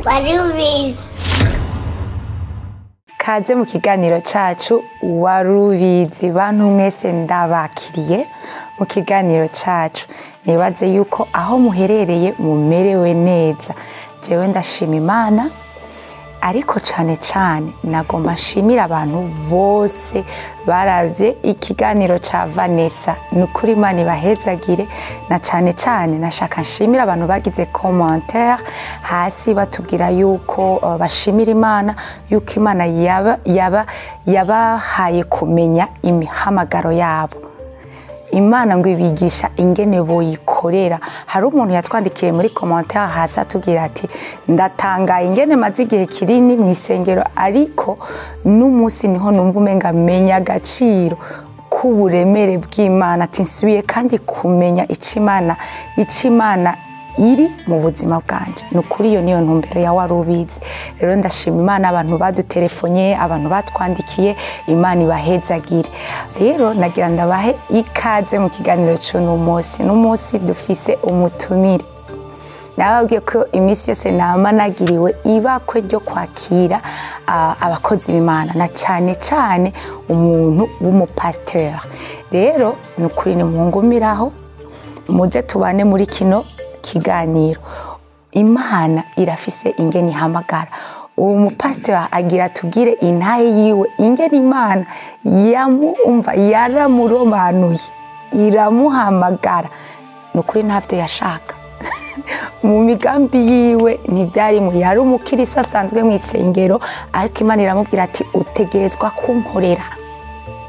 wari ubizi. Kaze mu kiganiro cacu wari ubizi. Bantu mwese ndabakiriye mu kiganiro cacu. Nibaze yuko aho muherereye mumerewe neza. Jewe ndashima Imana, ariko cane cane nagomba nshimira abantu bose baravye ikiganiro ca Vanessa. Nukuri Imana ibahezagire, na cane cane nashaka nshimira abantu bagize commentaire hasi batubwira yuko bashimira Imana, yuko Imana yabahaye kumenya imihamagaro yabo. Imana ngo ibigisha ingene boyikorera. Hari umuntu yatwandikiye muri commentaire hasi atubwira ati ndatangaye ingene maze igihe kinini mu isengero, ariko n'umunsi niho numva umenga menya agaciro k'uburemere bw'Imana. Ati nsubiye kandi kumenya icimana iri mu buzima bwanje. Nukuri iyo niyo ntumbero ya wari ubizi. Rero ndashima Imana, abantu badutelefonye, abantu batwandikiye, Imana ibahezagire. Rero nagira ndabahe ikaze mu kiganiro cy'uno munsi. N'umunsi dufise umutumire. Nababwiye ko iminsi yose namanagiriwe ibakwe ryo kwakira abakozi b'Imana, na cane cane umuntu w'umupasteur. Rero nukuri ni mwungumiraho muze tubane muri kino kiganiro. Imana irafise ingene ihamagara. Uwo mupasteur agira tubwire intahe yiwe ingene Imana yamumva, yaramuromanuye, iramuhamagara. Nukuri ntavyo yashaka. Mu migambi yiwe ntibyari mu, yari umukirisa asanzwe mu isengero, ariko Imana iramubwira ati utegerezwa kunkorera.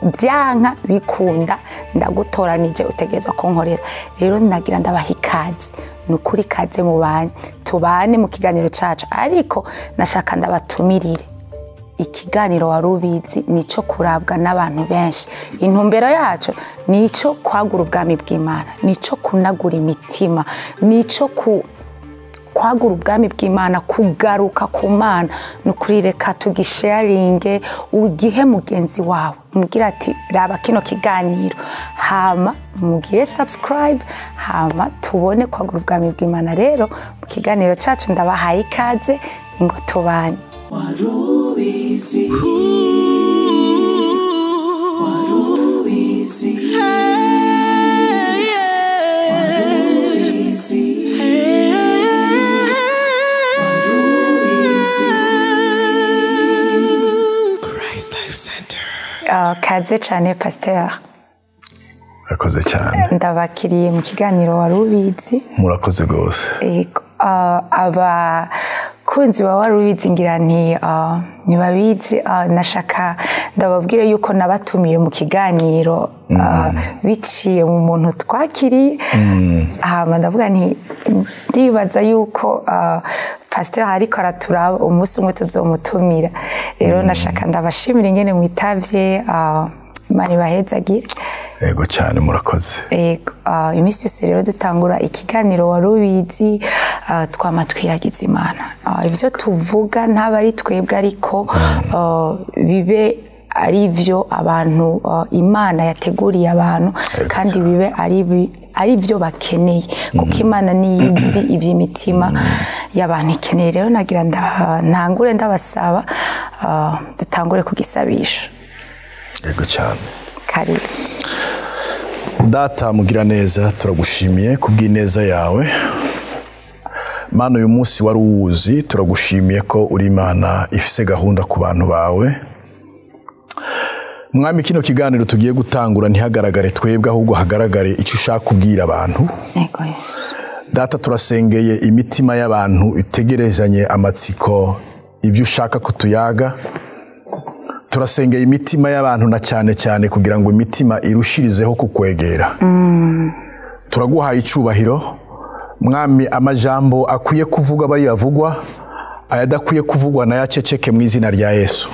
Byanka bikunda ndagutoranije, utegerezwa kunkorera. Rero nagira ndabaha ikaze. Nukuri kaze mu bane tubane mu kiganiro cacu, ariko nashaka ndabatumirire. Ikiganiro wari ubizi nico kurabwa n'abantu benshi. Intumbero yacu nico kwagura ubwami bw'Imana, nico kunagura imitima, nico kwagura ubwami bw'Imana, kugaruka ku Mana. Nukuri reka tugisharinge, ugihe mugenzi wawe, umubwira ati raba kino kiganiro, hama mugire subscribe, hama tubone kwagura ubwami bw'Imana. Rero mu kiganiro cacu ndabahaye ikaze, ingo tubane. Warubizi, warubizi, warubizi, Christ Life Center. Kaze cane pasteur. Murakoze cyane. Ndabakiriye mu kiganiro wari ubizi. Murakoze gose. Kunzi wa wari ubizi ngira ntibabizi. Nashaka ndababwire yuko nabatumiye mu kiganiro biciye mu muntu twakiriye. Hama ndavuga nti ndibaza yuko pasteur ariko araturaba, umunsi umwe tuzomutumira. Rero nashaka ndabashimira ingene mwitavye. Imana ibahezagire. Yego cyane, murakoze. Yego, iminsi yose rero dutangura ikiganiro wari ubizi, twama twiragiza Imana. Ivyo tuvuga ntaba ari twebwe, ariko bibe ari byo abantu Imana yateguriye abantu, kandi bibe ari byo bakeneye, kuko Imana niyizi ivy'imitima y'abantu ikeneye. Rero nagira ntangure ndabasaba dutangure kugisabisha. Yego cyane. Karibu. Data mugira neza, turagushimiye kubw'ineza yawe. Mana, uyu munsi wari uwuzi, turagushimiye ko uri Imana ifise gahunda ku bantu bawe. Mwami, kino kiganiro tugiye gutangura ntihagaragare twebwe, ahubwo hagaragare icyo ushaka kubwira abantu. Yego Yesu. Data, turasengeye imitima y'abantu itegerezanye amatsiko ibyo ushaka kutuyaga. Turasengeye imitima y'abantu, na cyane cyane kugira ngo imitima irushirizeho kukwegera. Turaguhaye icubahiro Mwami, amajambo akwiye kuvugwa bari yavugwa, ayadakwiye kuvugwa na yaceceke mu izina rya Yesu.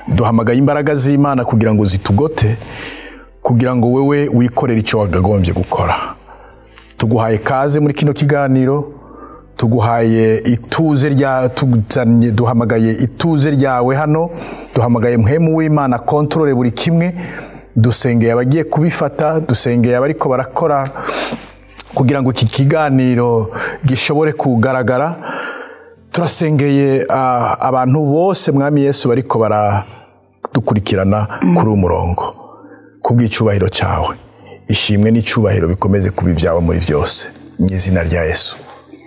Duhamagaye imbaraga z'Imana kugira ngo zitugote, kugira ngo wewe wikorere icyo wagagombye gukora. Tuguhaye kaze muri kino kiganiro, tuguhaye ituze duhamagaye ituze ryawe hano, duhamagaye mpemu w'Imana kontrole buri kimwe. Dusengeye abagiye kubifata, dusengeye abariko barakora kugira ngo iki kiganiro gishobore kugaragara. turasengeye abantu bose mwami Yesu bariko baradukurikirana kuri umurongo kubw'icubahiro cyawe ishimwe n'icubahiro bikomeze kuba ibyawe muri byose mu izina rya Yesu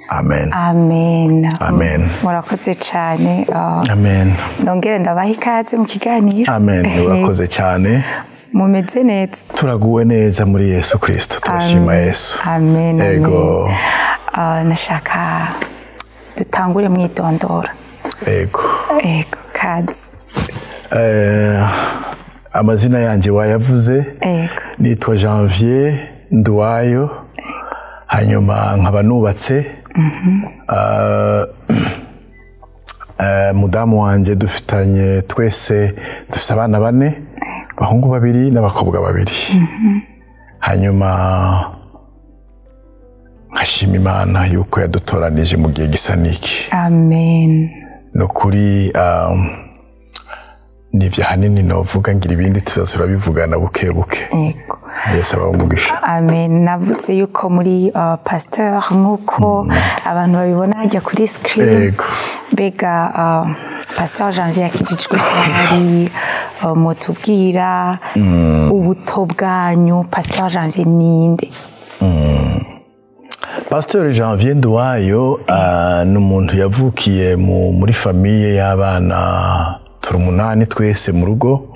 amen amen amen murakoze cyane amen ndongere ndabaha ikaze mu kiganiro amen murakoze cyane mumeze neza turaguwe neza muri Yesu Kristo turashima Yesu amen ego nashaka dutangure mwidondora ego kazi amazina yanjye wayavuze nitwa Janvier Nduwayo hanyuma nkaba nubatse mudamu wanjye dufitanye twese dufite abana 4 abahungu 2 n'abakobwa 2 hanyuma nkashima Imana yuko yadutoranije mu gihe gisa niki amen nukuri nivyo hanini novuga ngira ibindi turabivugana buke buke yego Yesu abamugisha amen navuze yuko muri pasteur nkuko abantu babibona hajya kuri screen bega pasteur Janvier yakijijwe ari mutubwira ubuto bwanyu pasteur Janvier ninde Pastor Janvier Nduwayo n'umuntu yavukiye muri famille y'abana turi 8 twese mu rugo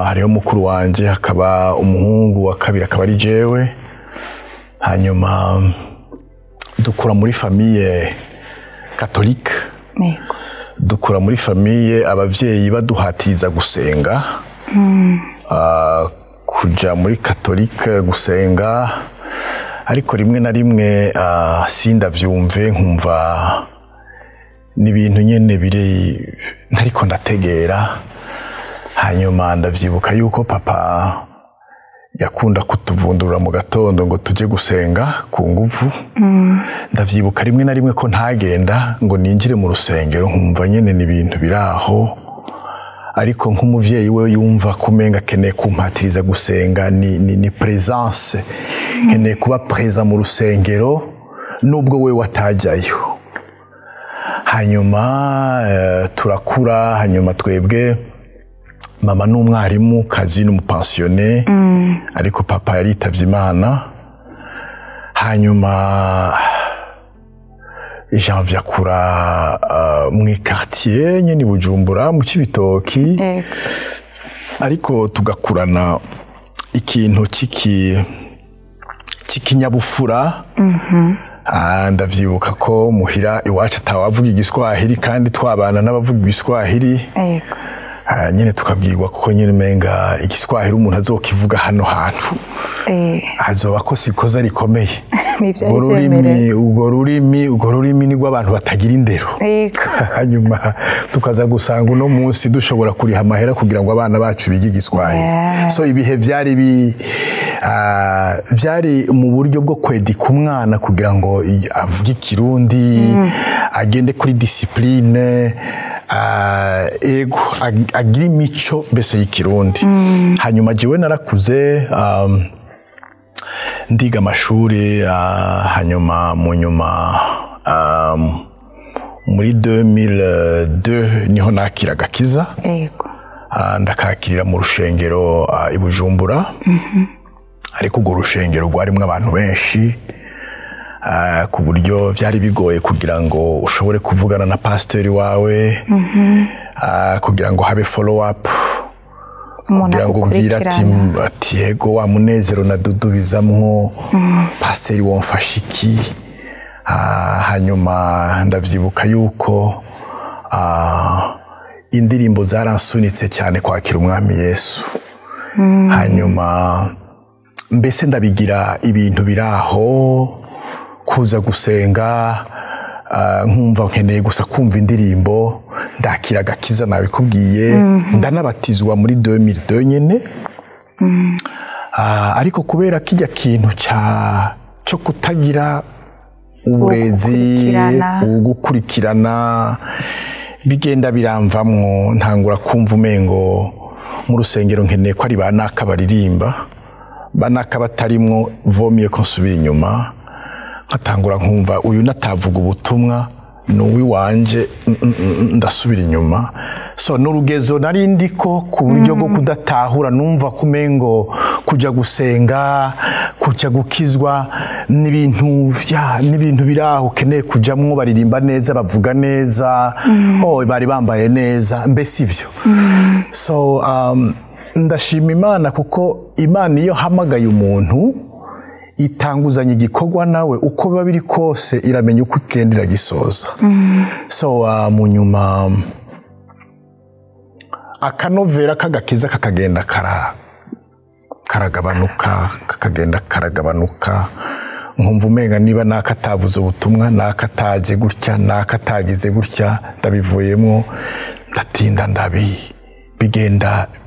hariho mukuru wanje hakaba umuhungu wa kabiri akaba ari jewe hanyuma dukura muri famille catholique dukura muri famille abavyeyi baduhatiriza gusenga kuja muri catholique gusenga ariko rimwe na rimwe sindavyumve nkumva n'ibintu nyene biri ntariko ndategera hanyuma ndavyibuka yuko papa yakunda kutuvundurira mu gatondo ngo tuje gusenga ku nguvu ndavyibuka rimwe na rimwe ko ntagenda ngo ninjire mu rusengero nkumva nyene n'ibintu biraho ariko nk'umuvyeyi we yumva kumenga keneye kumpatiriza gusenga ni presence keneye kuba present mu rusengero nubwo we watajayo hanyuma turakura hanyuma twebwe mama n'umwarimu kazi n'umupensione ariko papa yaritavye Imana hanyuma Janvier akura mu quartier nyene Bujumbura mu Cibitoki ariko tugakurana ikintu c'ikinyabufura ndavyibuka ko muhira iwacu atawavuga igiswahili kandi twabana n'abavuga igiswahili nyene tukabwirwa kuko nyene menga igiswahili umuntu azokivuga hano hantu azoba ko sikoza rikomeye urwo rurimi nigwo abantu batagira indero hanyuma tukaza gusanga uno munsi dushobora kuriha amahera kugira ngo abana bacu bige igiswahili so ibihe vyari mu buryo bwo kwedika umwana kugira ngo avuge ikirundi agende kuri discipline ego agira imico mbese y'ikirundi hanyuma jewe narakuze ndiga amashuri hanyuma mu nyuma muri 2002 niho nakira agakiza ndakakirira mu rushengero i Bujumbura ariko urwo rushengero rwarimwo abantu benshi ku buryo byari bigoye kugira ngo ushobore kuvugana na pasiteri wawe kugira ngo habe follow up kugira ngo ubwire ati yego wa munezero nadudubizamwo pasiteri wamfashe iki hanyuma ndavyibuka yuko indirimbo zaransunitse cyane kwakira umwami Yesu hanyuma mbese ndabigira ibintu biraho kuza gusenga nkumva nkeneye gusa kumva indirimbo ndakira agakiza nabikubwiye ndanabatizwa muri 2002 nyene ariko kubera kijya kintu cyo kutagira uburezi ugukurikirana bigenda biramvamwo ntangura kumva umengo mu rusengero nkeneye ko ari banaka baririmba banaka batarimwo vomiye ko nsubira inyuma nkatangura nkumva uyu natavuga ubutumwa nuwi wanje ndasubira inyuma. So n'urugezo nari ndiko ku buryo bwo kudatahura, numva kumengo kuja gusenga, kuja gukizwa n'ibintu biraho ukeneye kujamwo, baririmba neza, bavuga neza, bari bambaye neza, mbese ivyo. So ndashima Imana kuko Imana iyo hamagaye umuntu itanguzanya igikorwa nawe uko biba biri kose iramenya uko igendera gisoza. So mu nyuma akanovera kagakiza kakagenda karagabanuka nkumva umenga niba nakatavuze ubutumwa, nakataje gutya, nakatagize gutya, ndabivuyemo, ndatinda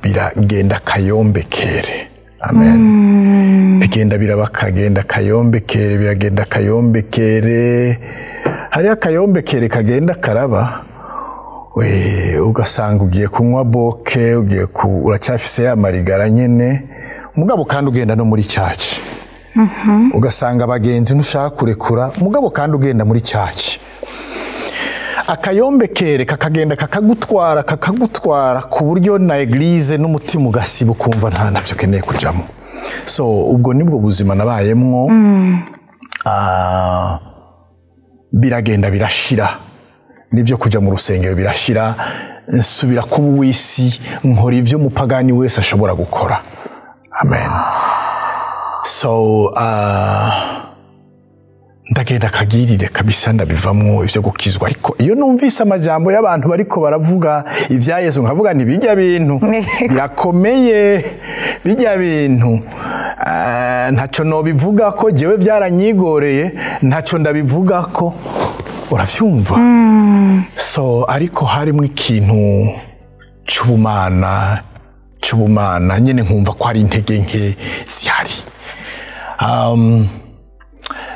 biragenda kayombekere. Amen. Bigenda biragenda kayombekere. Hari akayombekere kagenda karaba, ugasanga ugiye kunywa boke, uracyafise ya marigara nyene, mugabo kandi ugenda no muri caci. Ugasanga abagenzi ntushaka kurekura, mugabo kandi ugenda muri caci. Akayombekere kakagenda kakagutwara ku buryo na eglise n'umutima ugasiba ukumva nta navyo ukeneye kujamo. So ubwo nibwo buzima nabayemwo. Biragenda birashira, nibyo kuja mu rusengero birashira, nsubira kuba uw'isi, nkora ivyo umupagani wese ashobora gukora. Amen. So ndagenda kagirire kabisa, ndabivamwo ivyo gukizwa. Ariko iyo numvise amajambo y'abantu bariko baravuga ivya Yesu, nkavuga nti bijya bintu Irakomeye, bijya bintu ntaco nobivuga ko jewe byaranyigoreye, ntaco ndabivuga ko, uravyumva. So ariko harimwo ikintu c'ubumana nyene, nkumva ko hari intege nke zihari.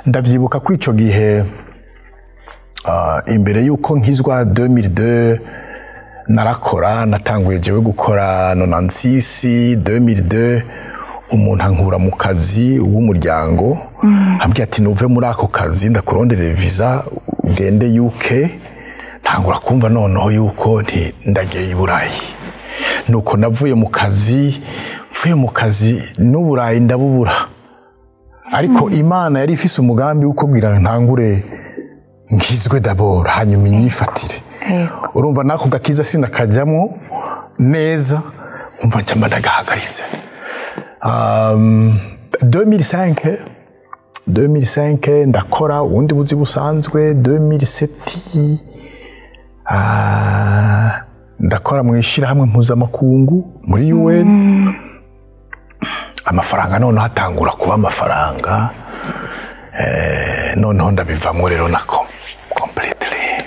Ndavyibuka ko ico gihe imbere yuko nkizwa 2002 narakora, natanguye jewe gukora 96 2002, umuntu ankura mu kazi w'umuryango, ambwiye ati nuve muri ako kazi ndakuronderera visa ugende UK. Ntangura kumva noneho yuko ndagiye i Burayi. Nuko navuye mu kazi, n'Uburayi ndabubura. Ariko Imana yari ifise umugambi uko bwira ntangure nkizwe d'abord, hanyuma inyifatire. Urumva nako gakiza sinakajamwo neza, umva njamba ndagahagaritse. 2005 ndakora ubundi buzi busanzwe. 2007 ndakora mu ishirahamwe mpuzamakungu muri UN. Amafaranga noneho hatangura kuba amafaranga, noneho ndabivamwo rero nako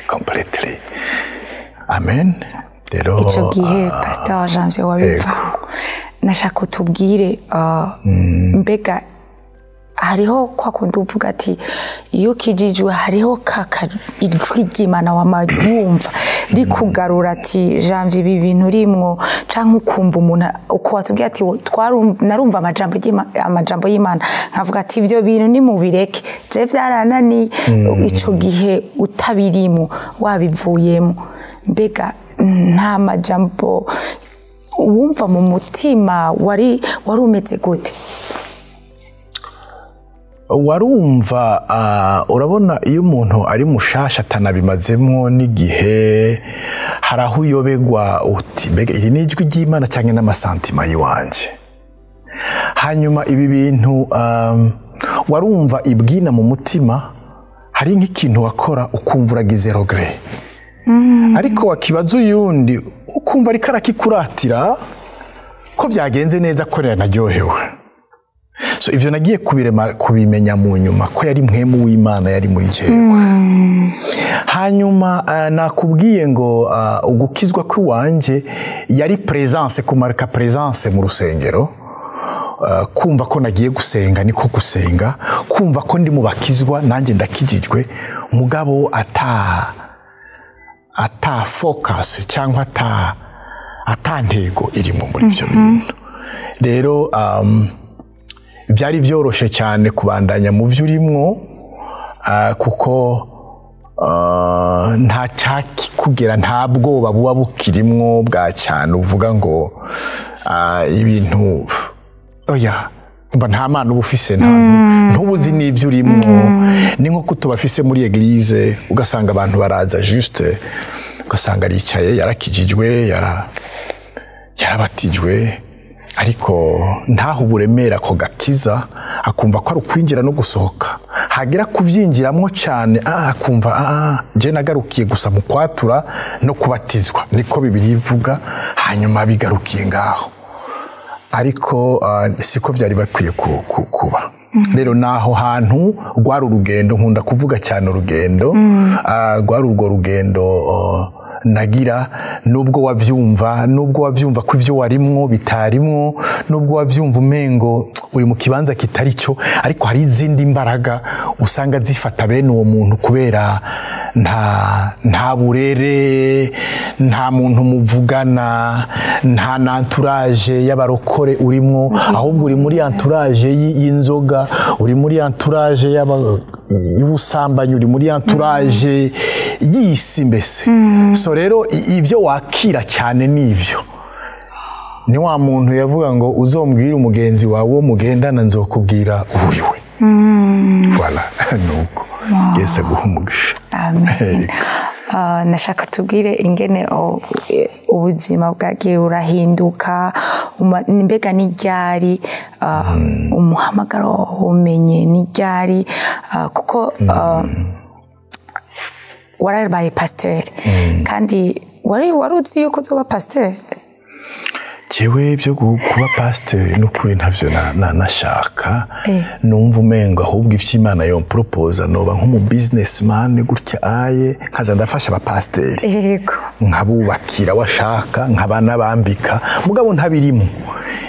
completely. Amen. Rero ico gihe Pastor Janvier wabivamwo, nashaka utubwire mbega hariho kwa kundi uvuga ati iyo kijijwe hariho ijwi ry'Imana wumva rikugarura ati Janvier ibi bintu urimwo, canke ukumva umuntu uko watubwiye ati narumva amajambo y'Imana, nkavuga ati ivyo bintu ni mubireke, je vyaranani. Ico gihe utabirimo wabivuyemo, mbega nta majambo wumva mu mutima wari umeze gute? Warumva urabona iyo umuntu ari mushasha atanabimazemwo n'igihe, haraho uyobegwa uti mbega iri ni ijwi ry'Imana cyangwa n'amasantima yiwanje. Hanyuma ibi bintu warumva ibwina mu mutima, hari nk'ikintu wakora ukumva uragize regret, ariko wakibaza uyundi ukumva ariko arakikuratira ko byagenze neza, ko naryohewe. So ivyo nagiye kubimenya mu nyuma ko yari mpwemu w'Imana yari muri jewe. Hanyuma nakubwiye ngo ugukizwa kw'iwanje yari presence, kumarika presence mu rusengero. Kumva ko nagiye gusenga niko gusenga, kumva ko ndi mu bakizwa nanjye ndakijijwe, mugabo ata focus cyangwa ata ntego irimo muri ivyo bintu. Rero byari byoroshe cyane kubandanya mu byo urimwo, kuko nta cyakikugera nta bwoba buba bukirimwo bwa cyane uvuga ngo ibintu oya umva nta mana uba ufise ntubuzi n'ibyo urimo ni nko tubafise muri eglise ugasanga abantu baraza juste ugasanga aricaye yarakijijwe yarabatijwe ariko ntaho uburemera ko gakiza akumva ko ari ukwinjira no gusohoka hagera kuvyinjiramo cyane akumva je nagarukiye gusa mu kwatura no kubatizwa niko Bibiliya ivuga hanyuma bigarukiye ngaho ariko siko vyari bakwiye kuba rero naho hantu rwari urugendo nkunda kuvuga cyane urugendo rwari urwo rugendo nagira nubwo wavyumva ko ivyo warimwo bitarimwo nubwo wavyumva umengo uri mu kibanza kitari cyo ariko hari izindi mbaraga usanga zifata bene uwo muntu kubera nta burere nta muntu muvugana nta entourage y'abarokore urimwo ahubwo uri muri entourage y'inzoga uri muri entourage y'ubusambanyi uri muri entourage y'isi mbese so rero ivyo wakira cyane nivyo ni wa muntu yavuga ngo uzombwira umugenzi wawe wo mugendana nzokubwira uriwe voilà nuko Yesu aguhumugisha amen nashaka tubwire ingene ubuzima bwagiye urahinduka mbega n'iryari umuhamagaro umenye n'iryari kuko warabaye pasteur kandi wari uzi yuko uzoba pasteur jewe byo kuba pasteur n'ukuri ntavyo nashaka numva umengo ahubwo ivy'Imana yo propose noba nk'umu businessman gutya aye nkaza ndafasha aba pasteur yego nkabubakira washaka nkabana bambika mugabo ntabirimo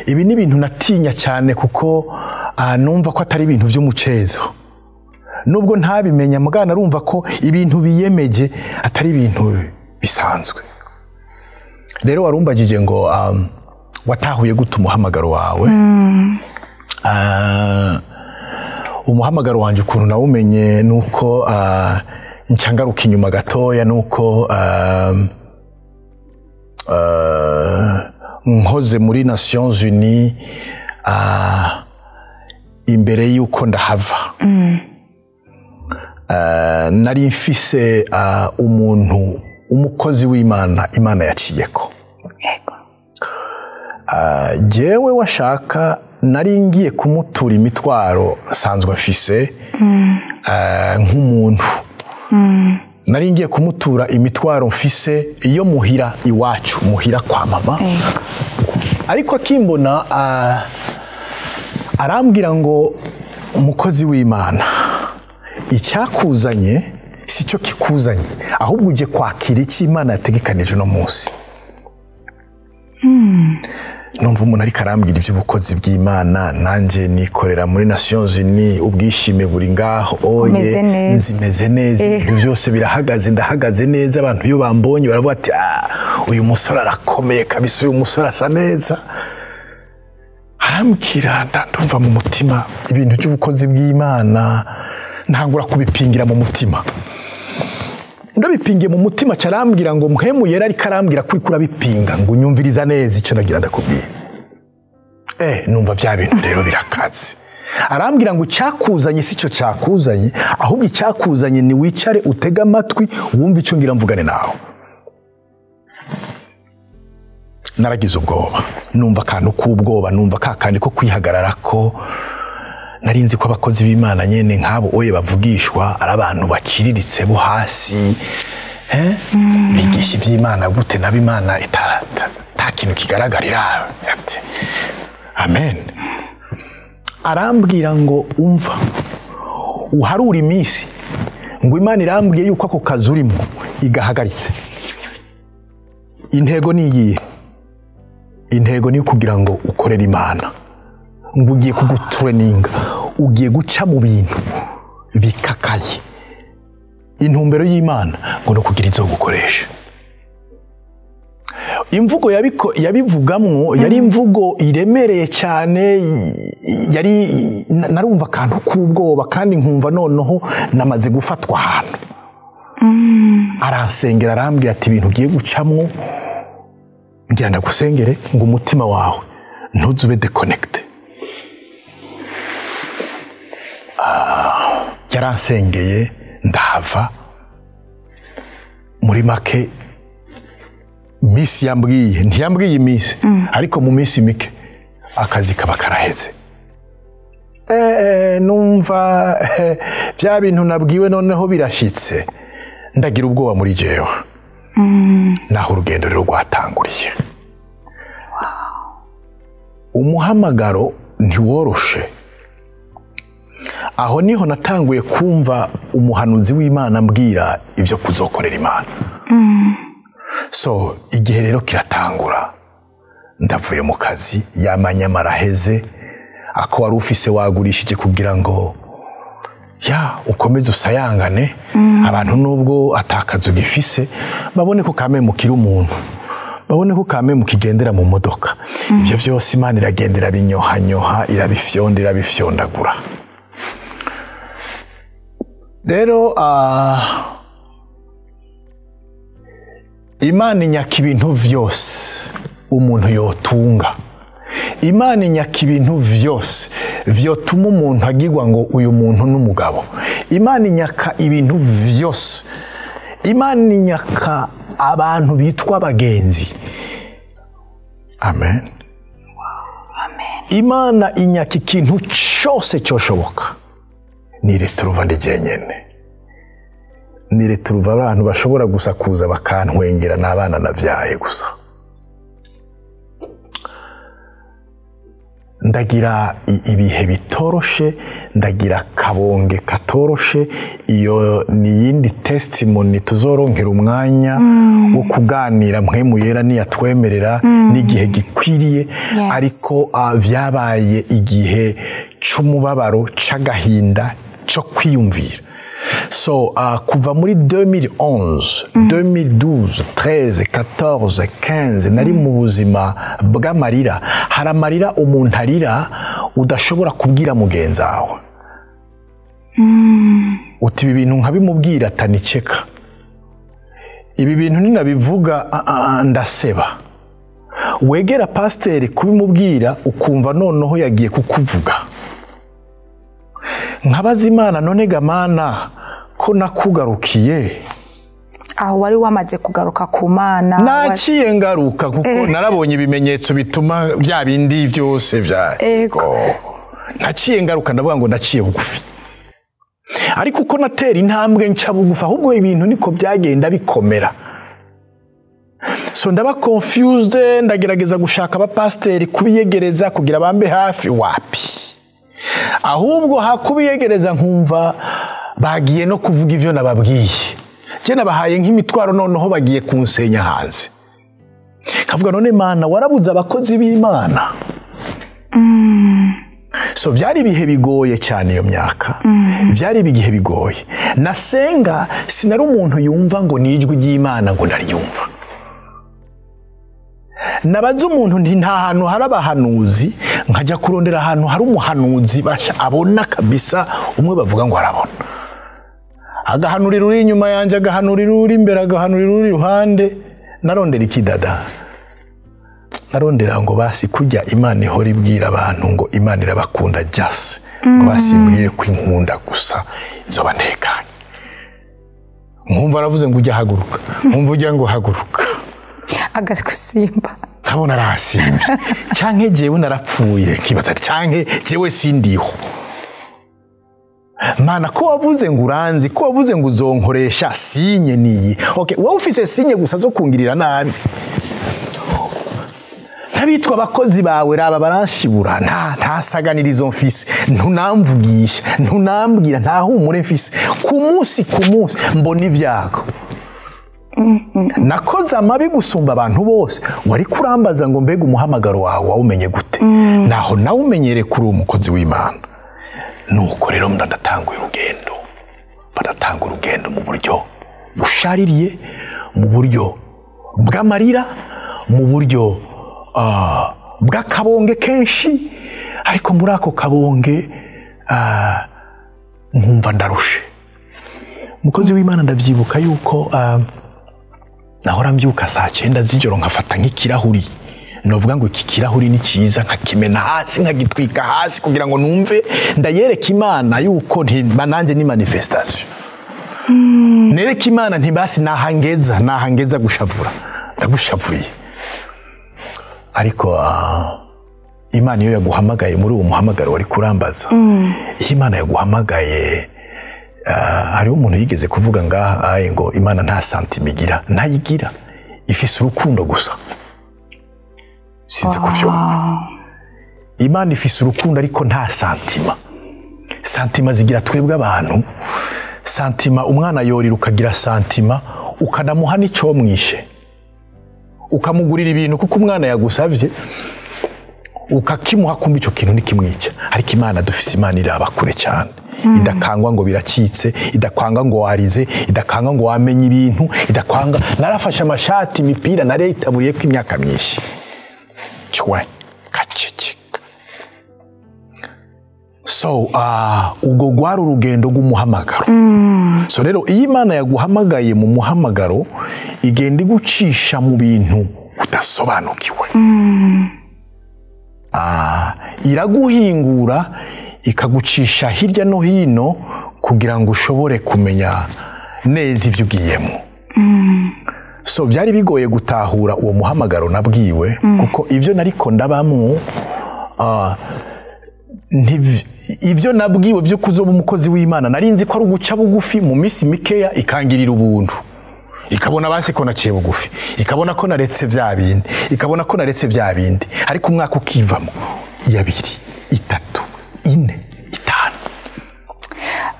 ibi ni ibintu natinya cyane kuko numva ko atari ibintu vy'umucezo nubwo ntabimenya mugana narumva ko ibintu biyemeje atari ibintu bisanzwe rero warumbagije ngo watahuye gute umuhamagaro wawe umuhamagaro wanje ukuntu nawumenye nuko ncyangaruka inyuma gatoya nuko nkoze muri Nations Unies imbere yuko ndahava nari mfise umuntu umukozi w'Imana Imana yaciyeko yego jewe washaka nari ngiye kumutura imitwaro sanzwe mfise nk'umuntu nari ngiye kumutura imitwaro mfise iyo muhira iwacu muhira kwa mama ariko akimbona arambwira ngo umukozi w'Imana icyakuzanye si cyo kikuzanye ahubwo uje kwakira icyo Imana yategekanije no munsi numva umuntu ariko arambwira iby'ubukozi bw'Imana nanje nikorera muri Nations Unies ubwishime buri ngaho oye nzimeze neza byose birahagaze ndahagaze neza abantu iyo bambonye baravuga ati uyu musore arakomeye kabisa uyu musore asa neza arambwira ndumva mu mutima ibintu by'ubukozi bw'Imana ntangura kubipingira mu mutima ndabipingiye mu mutima cyarambwira ngo muhemu yera ariko arambwira kuri kurabipinga ngo nyumviriza neza icyo nagira ndakubwira numva bya bintu rero birakaze arambwira ngo cyakuzanye si cyo cyakuzanye ahubwo icyakuzanye ni wicare utega amatwi wumve icyo ngira mvugane nawe naragize ubwoba numva akantu k'ubwoba numva kakandi ko kwihagarara ko narinzi ko abakozi b'Imana nyene nk'abo oye bavugishwa ari abantu bakiriritse bo hasi bigisha iby'Imana gute nab'Imana ta kintu kigaragarira ati amen arambwira ngo umva uharura iminsi ngo Imana irambwiye yuko ako kazi urimo igahagaritse intego ni iyihe intego ni kugira ngo ukorere Imana ngo ugiye kugutureninga ugiye guca mu bintu bikakaye intumbero y'Imana ngo no kugira izo gukoresha imvugo yabivugamwo yari imvugo iremereye cyane yari narumva akantu k'ubwoba kandi nkumva noneho namaze gufatwa ahantu aransengera arambwira ati ibintu ugiye gucamwo ngira ndagusengere ngo umutima wawe ntuzube deconnecte. Yaransengeye ndahava. Muri make misi yambwiye ntiyambwiye imisi ariko mu misi mike akazi kaba karaheze. Numva bya bintu nabwiwe noneho birashitse ndagira ubwoba muri jewe. Naho urugendo rero rwatanguriye. Umuhamagaro ntiworoshe. Aho niho natanguye kumva umuhanuzi w'Imana ambwira ibyo kuzokorera Imana. So igihe rero kiratangura. Ndavuye mu kazi yamanyamara heze ako wari ufise wagurishije kugira ngo ukomeze usayangane abantu nubwo atakazo gifise babone ko kame mukira umuntu, babone ko kame mukigendera mu modoka. Ibyo byose Imana iragendera binyohanyoha irabifyondagura. Rero Imana inyaka ibintu vyose umuntu yotunga. Imana inyaka ibintu vyose vyotuma umuntu agirwa ngo uyu muntu n'umugabo. Imana inyaka ibintu vyose. Imana inyaka abantu bitwa abagenzi. Amen. Imana inyaka ikintu cyose cyoshoboka. Nireturuva ndijenyene. Nireturuva abantu bashobora gusa kuza bakantwengera n'abana navyaye gusa. Ndagira ibihe bitoroshe, ndagira kabonge katoroshe. Iyo ni yindi testimony tuzoronkera umwanya wo kuganira mpwemu yera niyatwemerera n'igihe gikwiriye. Ariko vyabaye igihe c'umubabaro c'agahinda cyo kwiyumvira. So kuva muri 2011, 2012, 13, 14, 15 nari mu buzima bw'amarira. Hari amarira umuntu arira udashobora kubwira mugenzi wawe. Uti ibi bintu nkabimubwira ataniceka. Ibi bintu ninabivuga ndaseba. Wegera pasiteri kubimubwira ukumva noneho yagiye kukuvuga. Nkabaza Imana none gamana ko nakugarukiye. Aho wari wamaze kugaruka ku Mana. Naciye ngaruka kuko narabonye ibimenyetso bituma bya bindi byose bya. Naciye ngaruka ndavuga ngo naciye bugufi. Ariko uko natera intambwe nca bugufi ahubwo ibintu niko byagenda bikomera. So ndaba confused, ndagerageza gushaka abapasiteri kubiyegereza kugira bambe hafi wapi. Ahubwo hakubiyegereza nkumva bagiye no kuvuga ivyo nababwiye. Je nabahaye nk'imitwaro noneho bagiye kunsenya hanze. Kavuga none Mana warabuza abakozi b'Imana. So vyari bihe bigoye cyane iyo myaka. Vyari bigihe bigoye. Nasenga sinari umuntu yumva ngo nijwi ry'Imana ngo naryumva. Nabaza umuntu nti nta hantu hari abahanuzi nkajya kurondera ahantu hari umuhanuzi basha abona kabisa umwe bavuga ngo arabona. Agahanurira uri inyuma yanje, agahanurira uri imbere, agahanurira uri iruhande. Narondera ikidada. Narondera ngo basi kujya Imana ihora ibwira abantu ngo Imana irabakunda just. Ngo basimbwiye kwinkunda gusa izoba ntekanye. Nkumva aravuze ngo ujya haguruka. Nkumva ujya ngo haguruka. Agakusimba. Kabona arasimba. Canke jewe narapfuye kibaza canke jewe sindiho. Mana ko wavuze ngo uranzi, ko wavuze ngo uzonkoresha sinye niyi. Okay, wowe ufise sinye gusa zo kungirira nabi. Nabitwa abakozi bawe raba baranshibura ntasaganirizo mfise, ntunamvugisha, ntunambwira, ntahumure mfise. Ku munsi mbona ivyago. Nakoze amabi gusumba abantu bose. Wari kurambaza ngo mbega umuhamagaro wawe wawumenye gute? Naho nawumenyere kuri umukozi w'Imana. Nuko rero ndatanguye urugendo. Badatanga urugendo mu buryo bushaririye, mu buryo bw'amarira, mu buryo bw'akabonge kenshi. Ariko muri ako kabonge nkumva ndarushe. umukozi w'Imana ndavyibuka yuko nahora mbyuka saa 9 z'ijoro nkafata nk'ikirahuri novuga ngo iki kirahuri ni ciza nkakimena hasi nkagitwika hasi kugira ngo numve ndayereka Imana yuko nanje ni manifestation nereka Imana ntibasi nahangeza gushavura ndagushavuriye ariko Imana iyo yaguhamagaye muri uwo muhamagaro wari kurambaza Imana yaguhamagaye hariho umuntu yigeze kuvuga ngaha ngo Imana nta santima igira ntayigira ifise urukundo gusa sinzi kuvyumva Imana ifise urukundo ariko nta santima zigira twebwe abantu santima umwana yorira ukagira santima ukanamuha n'icyo mwishe ukamugurira ibintu kuko umwana yagusavye ukakimuha kumva ico kintu nikimwica ariko Imana dufise Imana iraba kure cyane idakangwa ngo birakitse idakwanga ngo warize idakanga ngo wamenye ibintu idakwanga narafashe amashati imipira nareyitaburiye ko imyaka myinshi chwe kaceceka so ubwo gwari urugendo rw'umuhamagaro so rero iyo Imana yaguhamagaye mu muhamagaro igenda igucisha mu bintu udasobanukiwe iraguhingura ikagucisha hirya no hino kugira ngo ushobore kumenya neza ivyo ugiyemo so byari bigoye gutahura uwo muhamagaro nabwiwe kuko ivyo nariko ndabamwo ivyo nabwiwe byo kuzoba umukozi w'Imana narinzi ko ari uguca bugufi mu misi mikeya ikangirira ubuntu ikabona basi ko naciye bugufi ikabona ko naretse vya bindi ariko umwaka ukivamo 2 3 4 5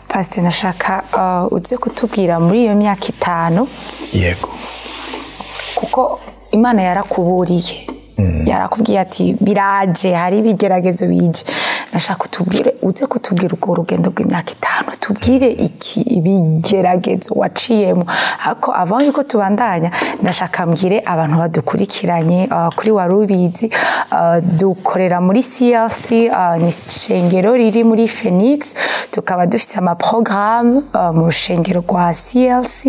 Pastor nashaka uze kutubwira muri iyo myaka 5 yego kuko Imana yarakuburiye yarakubwiye ati biraje hari ibigeragezo bije nashaka uze kutubwira uko urugendo rw'imyaka 5 tubwire iki ibigeragezo waciyemo ariko avant yuko tubandanya nashaka mbwire abantu badukurikiranye kuri warubizi dukorera muri CLC ni shengero riri muri Phoenix tukaba dufite ama programme mu shengero rwa CLC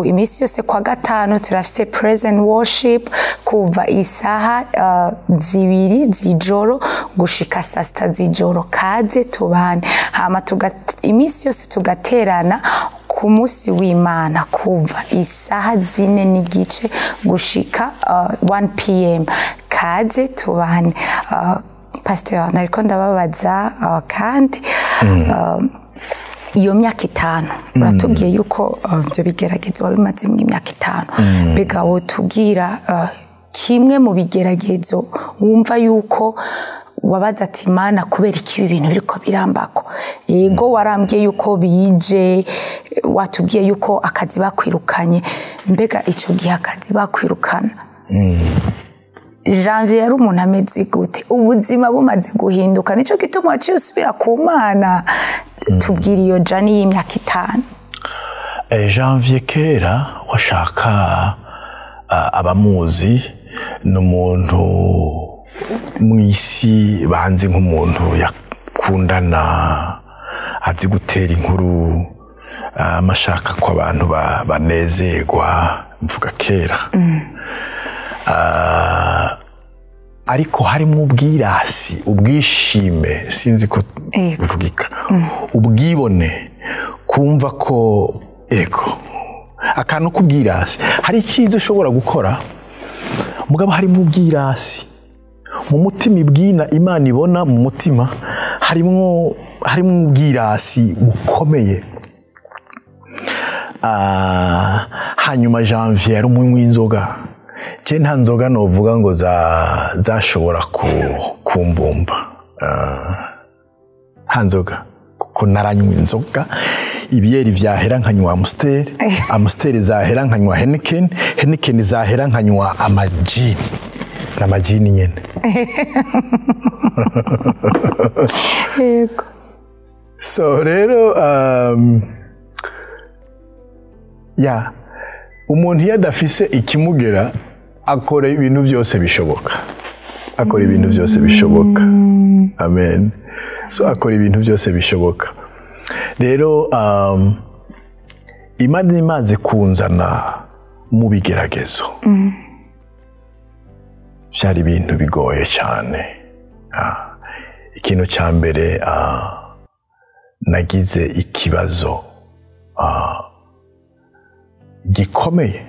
imisi yose kwa gatanu turafite praise and worship kuva isaha 2 z'ijoro gushika saa 6 z'ijoro kaze tubane hama imisi yose tugaterana ku munsi w'Imana kuva isaha 4 n'igice gushika 1 PM kaze tubane Pastor nariko ndababaza kandi iyo myaka 5 uratubwiye yuko byo bigeragezo wabimaze mu myaka 5 bega wotubwira kimwe mu bigeragezo wumva yuko wabaza ati Imana kubera iki ibintu biriko birambako yego warambwiye yuko bije watubwiye yuko akazi bakwirukanye mbega ico gihe akazi bakwirukana Janvier yari umuntu ameze gute ubuzima bumaze guhinduka nico gituma waciye usubira ku Mana tubwira iyo jani y'imyaka 5 Janvier kera washaka abamuzi n'umuntu mwisi banzi nk'umuntu yakundana azi gutera inkuru amashaka ko abantu banezerwa mvuga kera ariko harimo ubwirasi ubwishime sinzi ko bivugika ubwibone kumva ko ego akantu kubwirasi hari ikizo ushobora gukora mugabo harimo ubwirasi mu mutima ibwina Imana ibona mu mutima harimo ubwirasi bukomeye hanyuma Janvier yari umunywi w'inzoga je nta nzoga novuga ngo zashobora kumbumba nta nzoga kuko naranywa inzoga ibiyeri vyahera nkanywa Amstel zahera nkanywa Heineken zahera nkanywa amajini nyene yego so rero umuntu yadafise ikimugera akora ibintu byose bishoboka amen so akora ibintu byose bishoboka rero Imana imaze kunzana mu bigeragezo byari ibintu bigoye cyane. Ikintu cya mbere nagize ikibazo gikomeye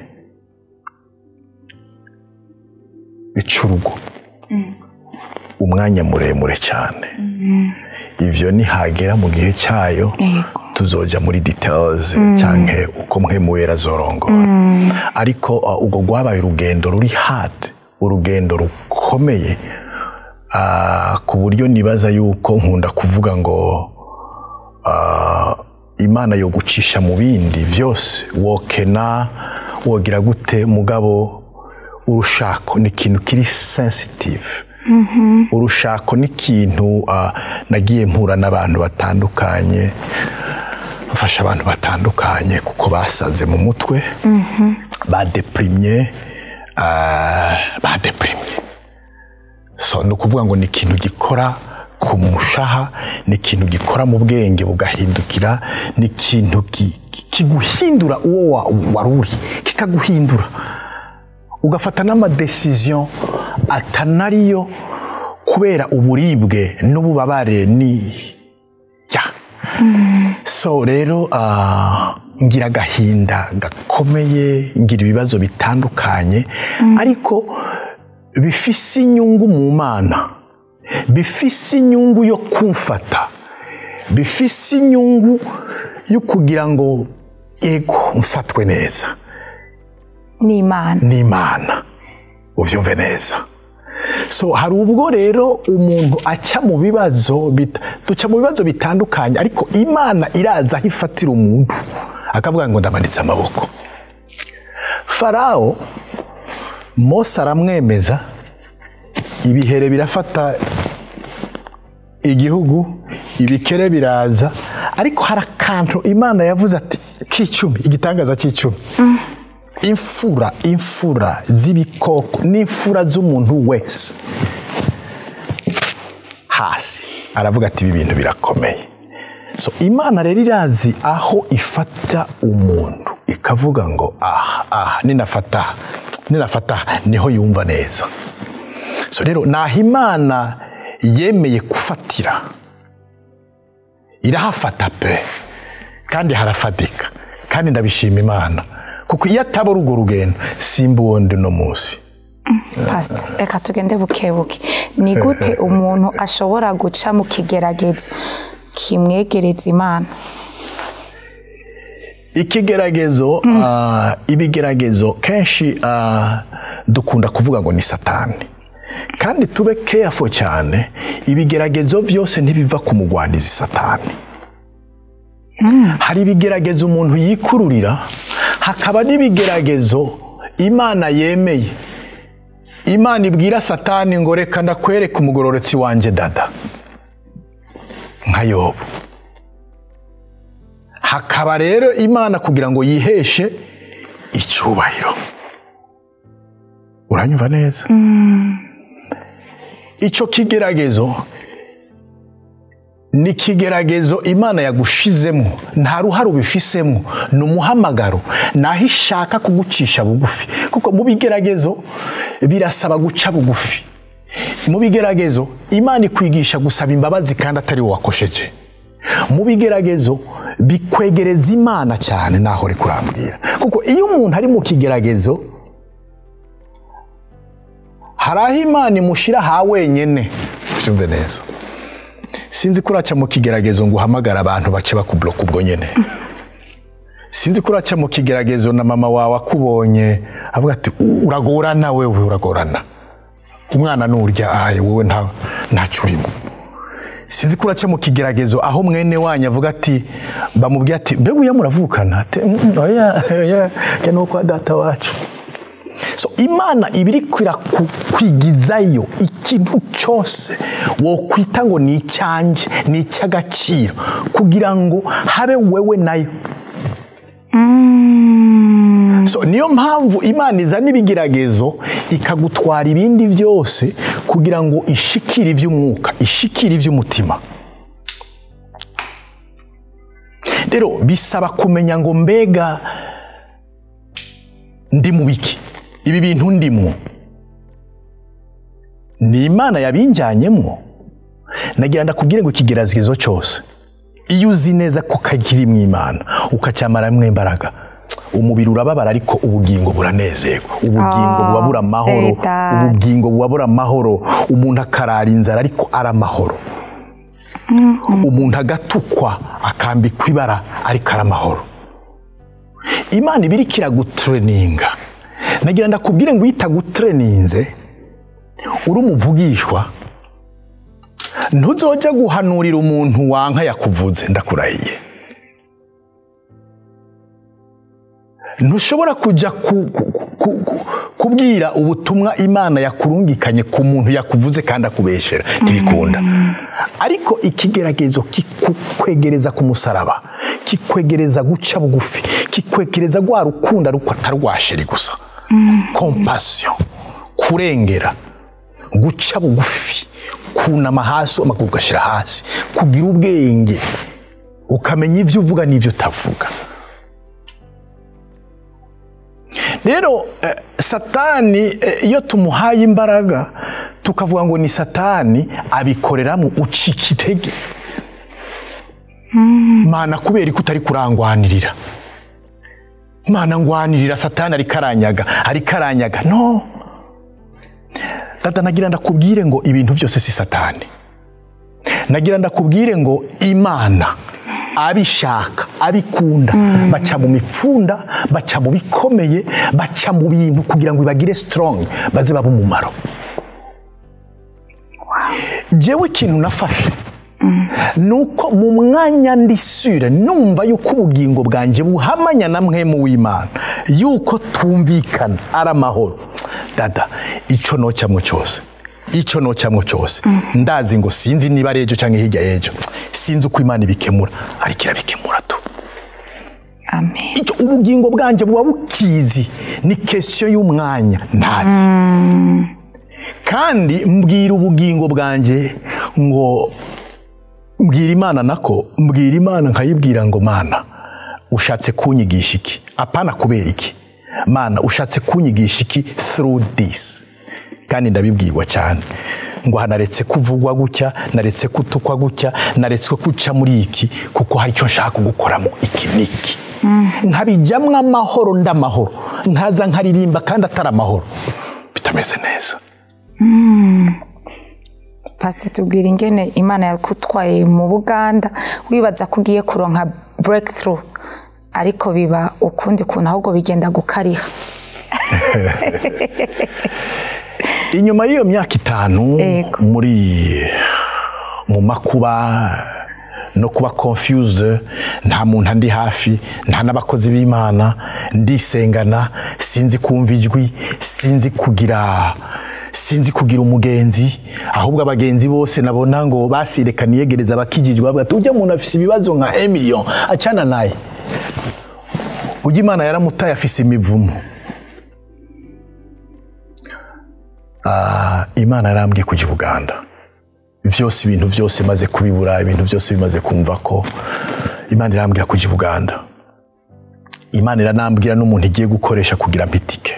icy'urugo, umwanya muremure cyane. Ivyo nihagera mu gihe cyayo tuzoja muri details cyangwa uko mwemuwera zorongora. Ariko ubwo gwabaye urugendo ruri hard, urugendo rukomeye, ku buryo nibaza yuko nkunda kuvuga ngo Imana yo gucisha mu bindi vyose wokena wogira gute, mugabo urushako ni ikintu kiri sensitive. Urushako ni ikintu nagiye mpura n'abantu batandukanye, mfasha abantu batandukanye kuko basaze mu mutwe, badeprimye. So no kuvuga ngo ni ikintu gikora ku mushaha, ni ikintu gikora mu bwenge bugahindukira, ni ikintu kiguhindura uwo waruri, kikaguhindura ugafata n'amadecision atanariyo kubera uburibwe n'ububabare ni ya. So rero ngira agahinda gakomeye, ngira ibibazo bitandukanye, ariko bifise inyungu mu Mana, bifise inyungu yo kumfata, bifise inyungu yo kugira ngo ego mfatwe neza n'Imana, uvyumve neza. So hari ubwo rero umuntu aca mu bibazo duca mu bibazo bitandukanye, ariko Imana iraza aho ifatira umuntu akavuga ngo ndamanitse amaboko. Farao Mose aramwemeza, ibihere birafata igihugu, ibikere biraza, ariko hari akantu Imana yavuze ati k'icumi, igitangaza c'icumi. Imfura z'ibikoko n'imfura z'umuntu wese hasi, aravuga ati ibi bintu birakomeye. So Imana rero irazi aho ifata umuntu ikavuga ngo ninafata niho yumva neza. So rero naho Imana yemeye gufatira, irahafata pe kandi harafatika, kandi ndabishima Imana kuko iyo atabura urwo rugendo simba uwundi no munsi. Pastor, reka tugende bukebuke. Ni gute umuntu ashobora guca mu kigeragezo kimwegereza Imana? Ikigeragezo, ibigeragezo kenshi dukunda kuvuga ngo ni Satani, kandi tube careful cyane. Ibigeragezo vyose ntibiva ku mugwanizi Satani. Hari ibigeragezo umuntu yikururira, hakaba n'ibigeragezo Imana yemeye. Imana ibwira Satani ngo reka ndakwereka umugororotsi wanje dada, nka Yobu. Hakaba rero Imana kugira ngo yiheshe icyubahiro. Uranyumva neza? Ico kigeragezo ni kigeragezo Imana yagushizemo, nta ruhare ubifisemo, ni umuhamagaro, naho ishaka kugucisha bugufi. Kuko mu bigeragezo birasaba guca bugufi. Mu bigeragezo Imana ikwigisha gusaba imbabazi kandi atari wowe wakosheje. Mu bigeragezo bikwegereza Imana cyane, naho uri kurambwira. Kuko iyo umuntu ari mu kigeragezo, hari aho Imana imushira ha wenyene. Ubyumve neza. Sinzi kuraca mu kigeragezo ngo uhamagara abantu bace bakubloka ubwo nyene. Sinzi kuraca mu kigeragezo na mama wawe akubonye avuga ati uragorana wewe, uragorana. Umwana nurya wowe ntacu urimo. Sinzi kuraca mu kigeragezo aho mwene wanyu avuga ati bamubwiye ati mbega uya muravukana ati oya no kwa data wacu. So Imana ibiri kwigizayo ikintu cyose wo kwita ngo ni icyanjye, ni icy'agaciro, kugira ngo habe wewe nayo. So niyo mpamvu Imana izana ibigeragezo ikagutwara ibindi byose kugira ngo ishikire iby'umwuka, ishikire iby'umutima. rero bisaba kumenya ngo mbega ndi mu biki, ibi bintu ndimwo ni Imana yabinjanyemwo. Nagira ndakubwire ngo ikigeragezo cyose iyo uzi neza ko kagira Imana ukacyamaramo imbaraga, umubiri urababara ariko ubugingo buranezerwa, ubugingo bubabura amahoro, ubugingo bubabura amahoro, umuntu akarara inzara ariko ari amahoro, umuntu agatukwa akambikwa ibara ariko ari amahoro. Imana ibiriko iragutreninga. Nagira ndakubwire ngo itagutreninze uri umuvugishwa ntuzoja guhanurira umuntu wanka yakuvuze, ndakurahiye. Ntushobora kujya kubwira ubutumwa Imana yakurungikanye ku muntu yakuvuze kandi akubeshera, ntibikunda. Ariko ikigeragezo kikwegereza ku musaraba, kikwegereza guca bugufi, kikwegereza rwa rukunda rutarwasheri gusa, compassion, kurengera, guca bugufi, kunama hasi amaguru ugashira hasi, kugira ubwenge, ukamenya ivyo uvuga n'ivyo utavuga. Rero Satani iyo tumuhaye imbaraga tukavuga ngo ni Satani, abikoreramo ucika intege. Mana kubera ko utari kurangwanirira, Mana ngwanirira, Satani ari karanyaga. No, Data, nagira ndakubwire ngo ibintu byose si Satani. Nagira ndakubwire ngo Imana abishaka, abikunda, baca mu mipfunda, baca mu bikomeye, baca mu bintu kugira ngo ibagire strong, baze baba umumaro. Jewe ikintu nafashe nuko mu mwanya ndisure numva yuko ubugingo bwanje buhamanya na mwemu w'Imana, yuko twumvikana ari amahoro. Dada, icyo nocamwo cyose ndazi ngo sinzi niba rejo cyangwa hirya yejo, sinzi uko Imana ibikemura, ariko irabikemura tu. Amen. Icyo ubugingo bwanje buba bukizi, ni question y'umwanya ndazi. Kandi mbwira ubugingo bwanje ngo mbwira Imana nkayibwira ngo Mana ushatse kunyigisha iki, apana kubera iki. Mana ushatse kunyigisha iki through this. Kandi ndabibwirwa cyane ngo hanaretse kuvugwa gutya, naretse kutukwa gutya, naretse kuca muri iki, kuko hari cyo nshaka gukoramo iki niki. Nkabijyamwe amahoro, ndamahoro, nkaza nkaririmba kandi atari amahoro, bitameze neza. Pastor, tubwira ingene Imana yakutwaye mu Buganda, wibaza kugiye kuronka breakthrough, ariko biba ukundi kuntu ahubwo bigenda gukariha. Inyuma y'iyo myaka 5 mu makuba no kuba confused, nta muntu andi hafi, nta n'abakozi b'Imana, ndisengana, sinzi kumva ijwi, sinzi kugira umugenzi, ahubwo abagenzi bose nabona ngo basirekana yegereza bakijijwe, bavuga tujya umuntu afise ibibazo nka 1 million acana naye. Ujya Imana yaramutaye afise imivumo. Imana yarambwiye kujya i Buganda. Vyose ibintu vyose maze kubibura, ibintu vyose bimaze kumva ko Imana yarambwiye kujya i Buganda. Imana iranambwira n'umuntu igiye gukoresha kugira mpitike.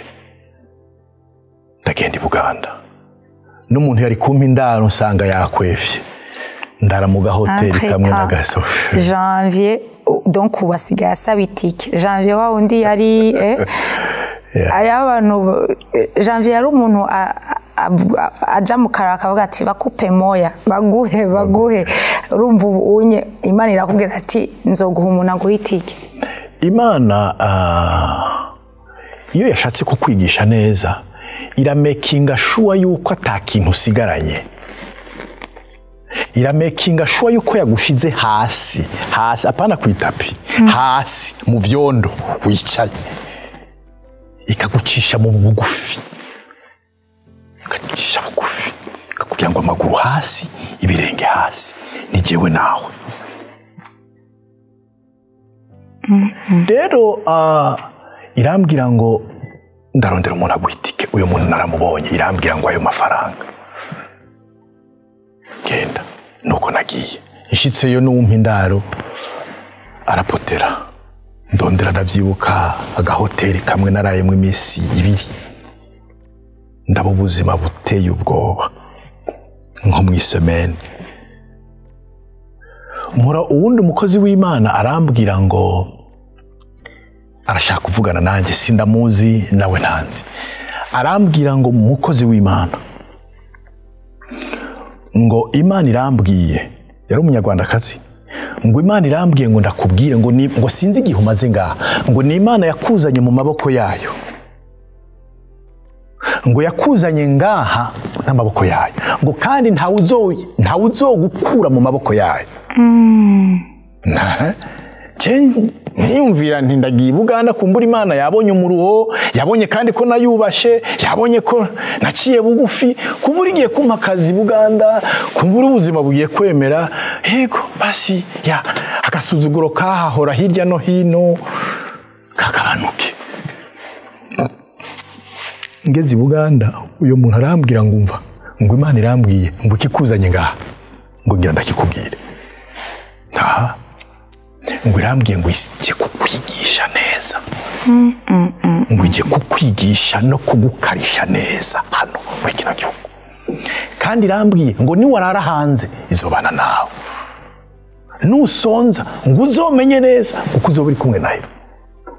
Ndagenda i Buganda. N'umuntu yari kumpa indaro nsanga yakwevye. Ndara mu gahoteli kamwe na gasofe. Janvier, donc wasigaye asaba itike. Janvier wa undi yari ari abantu, Janvier yari umuntu aja mu karaka akavuga ati bakupe moya, baguhe. Urumva unye Imana irakubwira ati nzoguha umuntu aguha itike. Imana iyo yashatse kukwigisha neza, iramekinga sure yuko atakintu usigaranye. Iramekinga sure yuko yagushize hasi apana kwitapi, hasi mu vyondo wicaye, ikagucisha mu bugufi, kugira ngo amaguru hasi, ibirenge hasi, ni jewe nawe. Rero irambwira ngo ndarondera umuntu agwitike, uyo muntu naramubonye, irambwira ngo ayo mafaranga genda. Nuko nagiye, ishitseyo n'umpa indaro, arapotera ndondera ndavyibuka agahoteli kamwe narayemwe iminsi 2 ndaba ubuzima buteye ubwoba nko mwisomene mura uwundi mukozi w'Imana arambwira ngo arashaka kuvugana nanjye sindamuzi nawe ntanzi arambwira ngo mukozi w'Imana ngo Imana irambwiye yari umunyarwandakazi ngo Imana irambwiye ngo ndakubwire ngo sinzi igihe umaze ngaha ngo ni Imana yakuzanye mu maboko yayo ngo yakuzanye ngaha n'amaboko yayo ngo kandi ntawe uzogukura mu maboko yayo niyumvira nti ndagiye ibuganda kumbura Imana yabonye umuruho yabonye kandi ko nayubashe yabonye ko naciye bugufi kumbura igiye kumpa akazi Buganda kumbura ubuzima bugiye kwemera yego basi ya agasuzuguro kahahora hirya no hino kagabanuke ngeze Buganda uyo muntu arambwira ngo umva ngo Imana irambwiye ngo ikikuzanye ngaha ngo ngira ndakikubwire ngo irambwiye ngo ije kukwigisha neza ngo ije kukwigisha no kugukarisha neza hano muri kino gihugu kandi irambwiye ngo niwarara hanze izobana nawe nusonza ngo uzomenye neza kuko uzoba uri kumwe nayo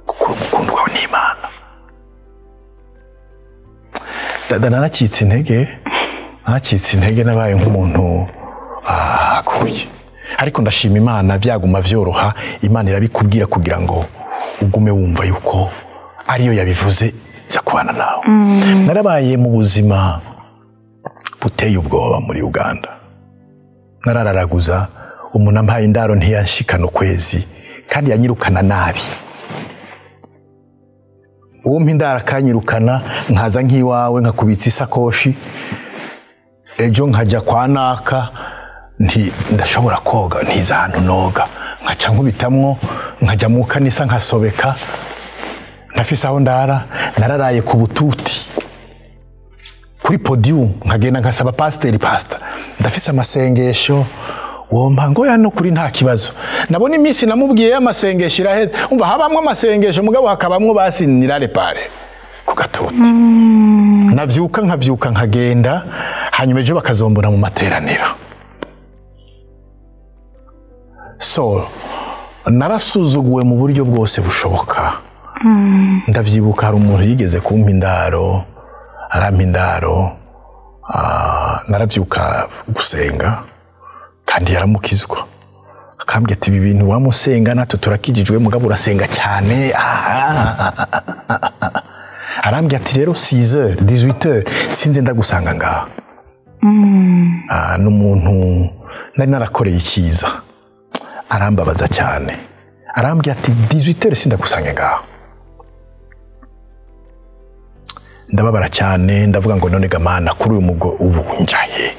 kuko uri umukunzi wawe n'Imana dada naracitse intege nabaye nk'umuntu akuye ariko ndashima Imana byaguma vyoroha Imana irabikubwira kugira ngo ugume wumva yuko ariyo yabivuze za kubana nawe narabaye mu buzima buteye ubwoba muri Uganda narararaguza umuntu ampaye indaro ntiyanshikana ukwezi kandi yanyirukana nabi uwo mpindara kanyirukana nkaza nk'iwawe nkakubitsa isakoshi ejo nkajya kwa naka ndashobora koga ntiza ahantu noga nkaca nkubitamwo nkajya mu kanisa nkasobeka nafise aho ndara nararaye ku bututi kuri podium nkagenda nkasaba pastor ndafise amasengesho womba ngo yano kuri nta kibazo nabona iminsi namubwiye y'amasengesho iraheze umva habamwe amasengesho mugabo hakabamwe basinira repare ku gatuti navyuka nkagenda hanyuma ejo bakazombona mu materaniro so narasuzuguwe mu buryo bwose bushoboka ndavyibuka hari umuntu yigeze kumpa indaro arampa indaro naravyuka gusenga kandi yaramukizwa akambye ati ibi bintu wamusenga natwe turakijijwe mugabo urasenga cyane arambye ati rero 6h 18h sinze ndagusanga ngaha n'umuntu nari narakoreye icyiza arambabaza cyane arambye ati 18h sindagusanga ngaha ndababara cyane ndavuga ngo none gamana kuri uyu mugo ubu njahe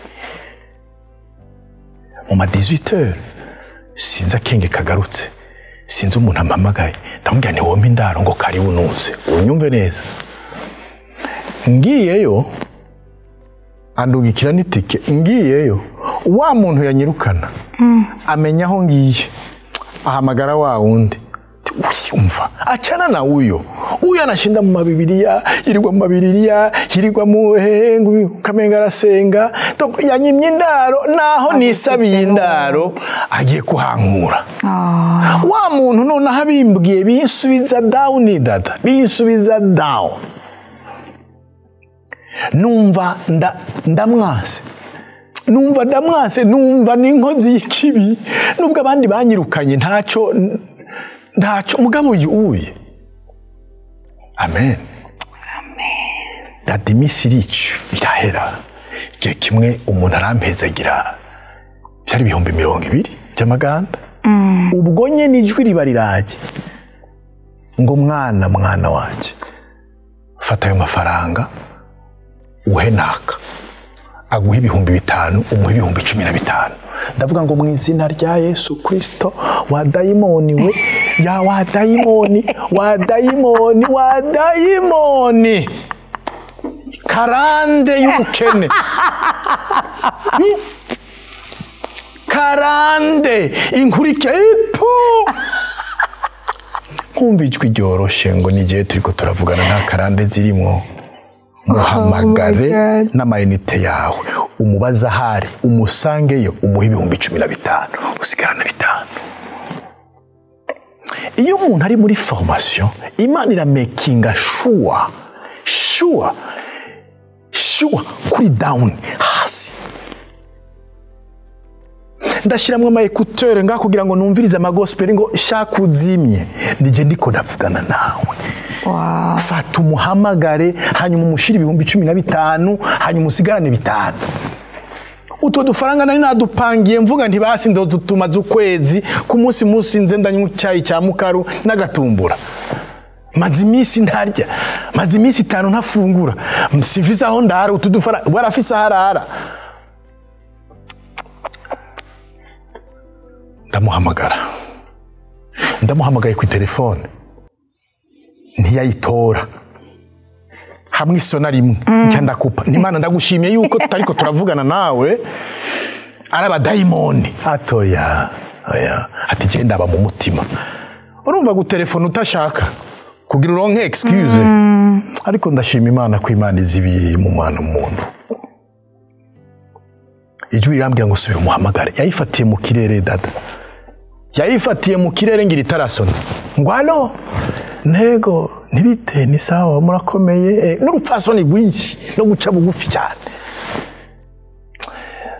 mu ma 18h sinza kenge kagarutse sinzi umuntu ampamagaye ndamubwira ni wompa indaro ngo karibu nuze unyumve neza ngiyeyo andugikira n'itike ngiyeyo wa muntu yanyirukana amenya aho ngiye ahamagara wa wundi umva acana na uyo anashinda mu mabibiriya yirirwa mu mabibiriya yirirwa mu hengu kamenga arasenga yanyimye indaro naho nisabiye indaro agiye kuhankura wa muntu none abimbwiye binsubiza down numva ndamwase numva n'inkozi y'ikibi nubwo abandi banyirukanye ntacyo mugabo uye amen dadi misiricu irahera gihe kimwe umuntu arampezagira byari 200 by'amaganda ubwo nye n'ijwi riba riraje ngo mwana wanje fata ayo mafaranga uhenaka aguha 5,000 umuha 15,000 ndavuga ngo mu izina rya Yesu Kristo wa dayimoni we ya wa dayimoni karande y'ubukene karande inkurike nkumva ijwi ryoroshe ngo nigihe turiko turavugana nta karande zirimwo, muhamagare n'amayinite yawe, umubaza ahari, umusangeyo, umuhe 15,000 usigarana 5. Iyo umuntu ari muri formation, Imana iramekinga sure kuri down hasi. Ndashiramwe ama écouteur nga kugira ngo numvirize ama gospel ngo shakuzimye, nije ndiko ndavugana nawe. Wow. Fata umuhamagare hanyuma umushira 15,000 hanyuma usigarane 5. Uto dufaranga nari nadupangiye mvuga nti basi ndotumaze ukwezi ku munsi nze ndanywa icyayi cya mukaru n'agatumbura. Maze iminsi ntarya, maze iminsi 5 ntafungura, msivisa aho ndara utu dufaranga warafisa harara. Ndamuhamagaye ku telefone ntiyayitora, hamwe isona rimwe ncandakupa. N'Imana ndagushimiye yuko tutariko turavugana nawe araba daimoni atoya ati je ndaba mu mutima. Urumva gutelefone utashaka kugira uronke excuse, ariko ndashima Imana ko Imana izibi mu mwana umuntu. Ijwi rirambwira ngo subira umuhamagare. Yayifatiye mu kirere dada, yayifatiye mu kirere ngira itarasona ngo alo ntego nibite ni sawa murakomeye, n'urupfasoni rwinshi no guca bugufi cyane.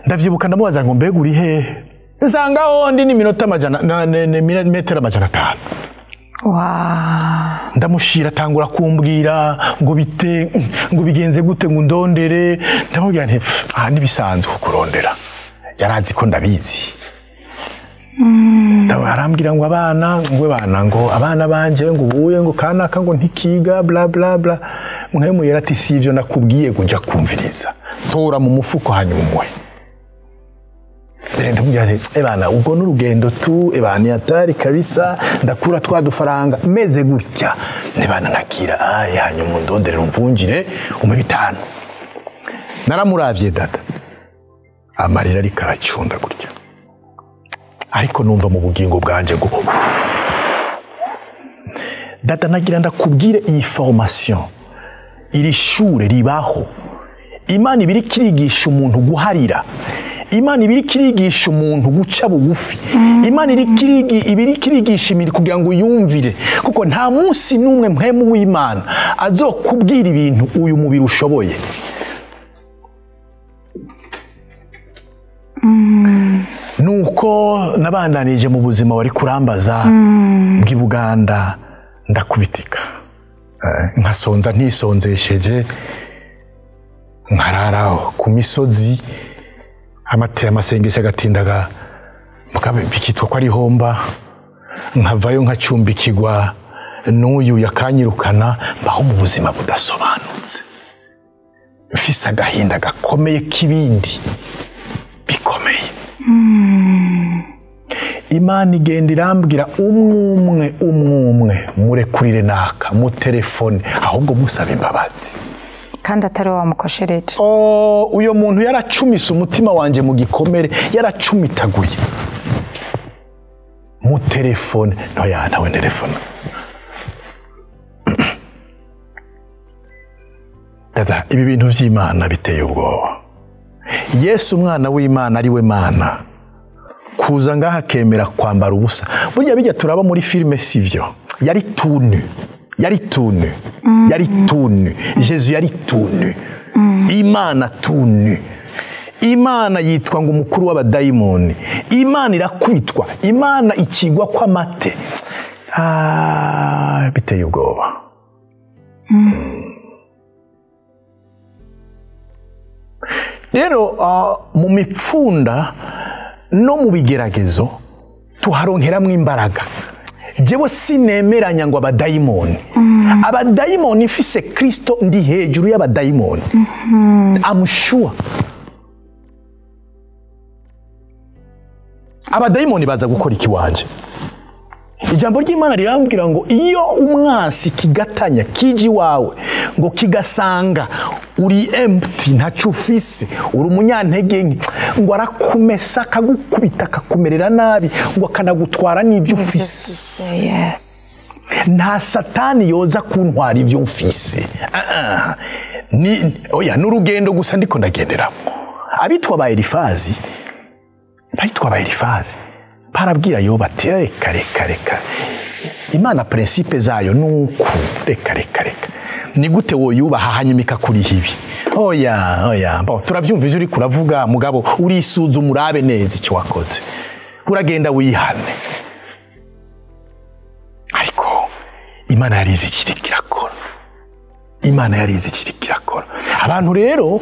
Ndavyibuka ndamubaza ngo mbega uri hehe, nsanga hondi ni minota metero 500. Wow. Ndamushira tangura kumbwira ngo bite ngo bigenze gute ngo ndondere. Ndamubwira nti nibisanzwe kurondera, yarazi ko ndabizi. Arambwira ngo abana banje ngo ubuye ngo kanaka ngo ntikiga bla bla bla. Mwemu yarati sivyo nakubwiye kujya kumviriza, tora mu mufuko hanyuma umuhe. Ndamubwira nti bana ubwo n'urugendo tu ebana yatari kabisa, ndakura twadufaranga meze gutya nebana nakira hanyuma ndondere umvungire ume 5. Naramuravye data, amarira ari karacunda gutya, ariko numva mu bugingo bwanje ngo data nagira ndakubwire iyi formation, iri shure ribaho. Imana ibiri kirigisha umuntu guharira, Imana ibiri kirigisha umuntu guca bugufi, Imana ibiri kirigisha imiri kugira ngo yumvire, kuko nta munsi numwe mpemu w'Imana azokubwira ibintu uyu mubiri ushoboye. Nuko nabandanije mu buzima wari kurambaza bw'ibuganda, ndakubitika nkasonza ntisonzesheje, nkararaho ku misozi, amateye amasengesho agatindaga bikitwa ko ari homba, nkavayo nkacumbikirwa n'uyu yakanyirukana, mbaho mu buzima budasobanutse, mfise agahinda gakomeye k'ibindi bikomeye. Imana igenda irambwira umwe murekurire naka mu telefone, ahubwo musaba imbabazi. Kandi atari wamukoshereje. Uyo muntu yaracumise umutima wanje mu gikomere, yaracumitaguye mu telefone. Ntawe telefone. Dada, ibi bintu vy'Imana biteye ubwoba. Yesu umwana w'Imana ari we Mana, kuza ngaha kemera kwambara ubusa. Burya bijya turaba muri filime sivyo, yari tunu. Yesu yari tunu. Imana tunu. Imana yitwa ngo umukuru w'abadayimoni. Imana irakwitwa, Imana ikigwa kwa mate. Biteye ubwoba. Rero mu mipfunda no mu bigeragezo tuharonkeramwe imbaraga. Jewe sinemeranya ngo abadayimoni. Abadayimoni ifise Kristo ndi hejuru y'abadayimoni. I'm sure. Abadayimoni baza gukora iki wanje? Ijambo ry'Imana rirambwira ngo iyo umwasi kigatanya kiji wawe ngo kigasanga uri empty ntacyo ufise uri umunyantege nke ngo arakumesa akagukubita akakumerera nabi ngo akanagutwara n'ibyo ufise. Yes. Nta satani yoza kuntwara ibyo ufise. Oya n'urugendo gusa ndiko ndagenderamo. Abitwa ba Elifazi barabwira yo bati reka Imana principe zayo nuko reka ni gute woyubaha hanyuma ikakuriha ibi. Oya bon turavyumva ije uri kuravuga mugabo urisuza umurabe neza icyo wakoze uragenda wihane. Ariko Imana yarizi kirakora. Abantu rero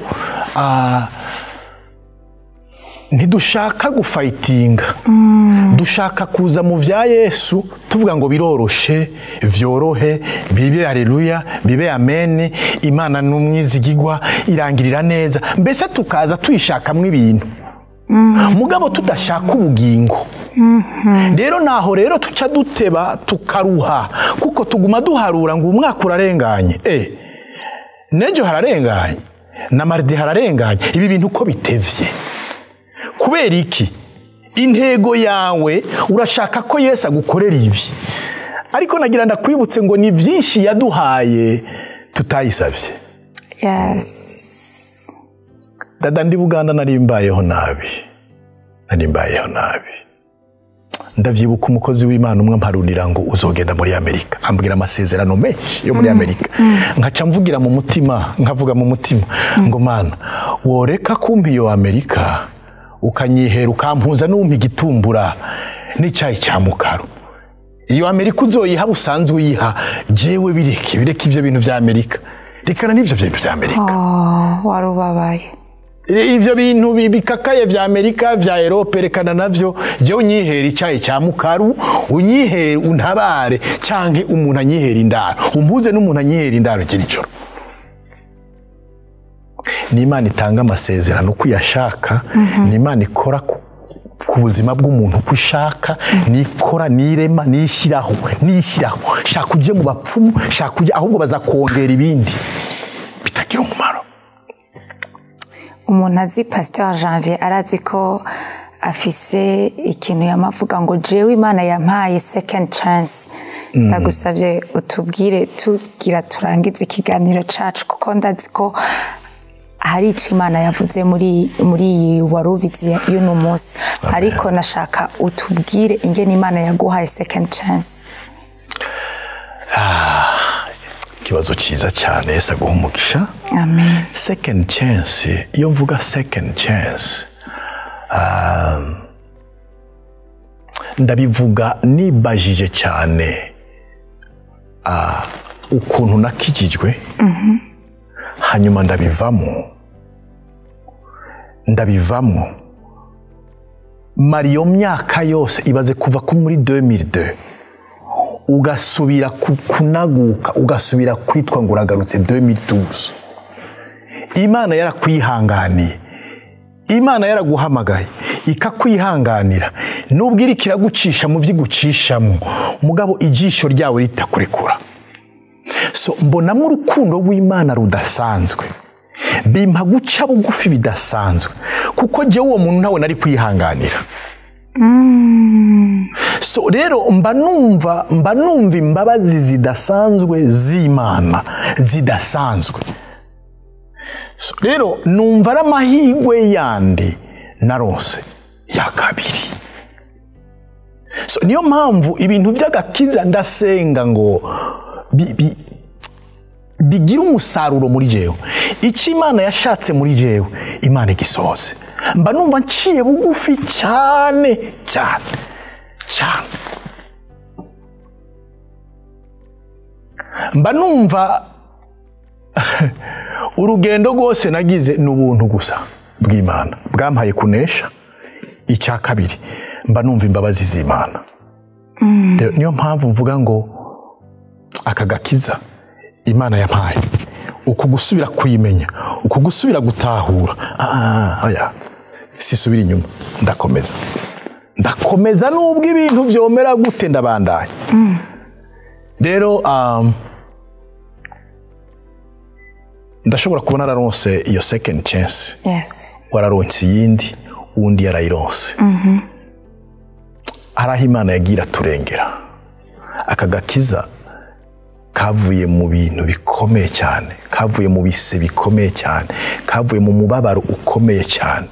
ntidushaka gufightinga. Dushaka kuza mu vya Yesu tuvuga ngo biroroshe vyorohe bibe haleluya bibe amen Imana n'umwizigirwa irangirira neza mbese tukaza tuyishakamwe ibintu mugabo tudashaka ubugingo. Rero naho rero tuca duteba tukaruha kuko tuguma duharura ngo umwaka urarenganye nejo hararenganye na mardi hararenganye ibi bintu uko bitevye kubera iki intego yawe urashaka ko Yesu agukorera ibi ariko nagira ndakwibutse ngo ni byinshi yaduhaye tutayisabye. Yes. Dada ndi Buganda nari mbayeho nabi ndavyibuka umukozi w'Imana umwe amparurira ngo uzogenda muri Amerika ambwira amasezerano menshi yo muri Amerika nkaca mvugira mu mutima nkavuga mu mutima ngo Mana woreka kumpi yo Amerika ukanyihera ukampuza n'umpi gitumbura n'icyayi cya mukaro iyo Amerika uzoyiha busanzwe uyiha jewe bireke ivyo bintu vya Amerika rekana n'ivyo bintu vya Amerika. Warubabaye ivyo bintu bikakaye vya Amerika vya Europe rekana navyo je unyihera icyayi cya mukaru unyihere untabare canke umuntu anyihera indaro umpuze n'umuntu anyihera indaro kiricoro. Ni Imana itanga amasezerano uko yashaka. Ni Imana ikora ku buzima bw'umuntu uko ishaka nikora nirema nishiraho shaka uje mu bapfumu shaka uje ahubwo baza kongera ibindi bitagira umumaro. Umuntu azi Pastor Janvier arazi ko afise ikintu yamavuga ngo jewe Imana yampaye second chance. Ndagusavye utubwire tugira turangize ikiganiro cacu kuko ndazi ko hari icyo Imana yavuze muri warubizi y'uno munsi ariko nashaka utubwire ingene Imana yaguhaye second chance. Kibazo cyiza cyane Yesu aguha umugisha. Amen. Second chance iyo mvuga second chance ndabivuga nibajije cyane ukuntu nakijijwe hanyuma ndabivamo Mariyo myaka yose ibaze kuva ku muri 2002 ugasubira kunaguka ugasubira kwitwa ngo uragarutse 2012. Imana yarakwihanganiye, Imana yaraguhamagaye ikakwihanganira nubwo iri kiragucisha mu vyigucishamo mugabo ijisho ryawe ritakurekura. So mbonamo urukundo rw'Imana rudasanzwe bimpa guca bugufi bidasanzwe kuko je uwo muntu ntawe nari kwihanganira. So rero mba numva imbabazi zidasanzwe z'Imana zidasanzwe. So rero numva ari amahirwe yandi narose ya kabiri. So niyo mpamvu ibintu by'agakiza ndasenga ngo bigira umusaruro muri jewe. Icyo Imana yashatse muri jewe Imana igisohoze. Mba numva nciye bugufi cyane. Mba numva urugendo rwose nagize n'ubuntu gusa bw'Imana bwampaye kunesha. Icya kabiri mba numva imbabazi z'Imana. Niyo mpamvu mvuga ngo aka gakiza Imana yampaye uko gusubira kuyimenya uko gusubira gutahura sisubira inyuma ndakomeza nubwo ibintu byomera gute ndabandanya. Rero ndashobora kubona araronse iyo second chance. Yes. Wararonse yindi undi yarayironse. Araho Imana yagira turengera. Akagakiza kavuye mu bintu bikomeye cyane, kavuye mu bise bikomeye cyane, kavuye mu mubabaro ukomeye cyane.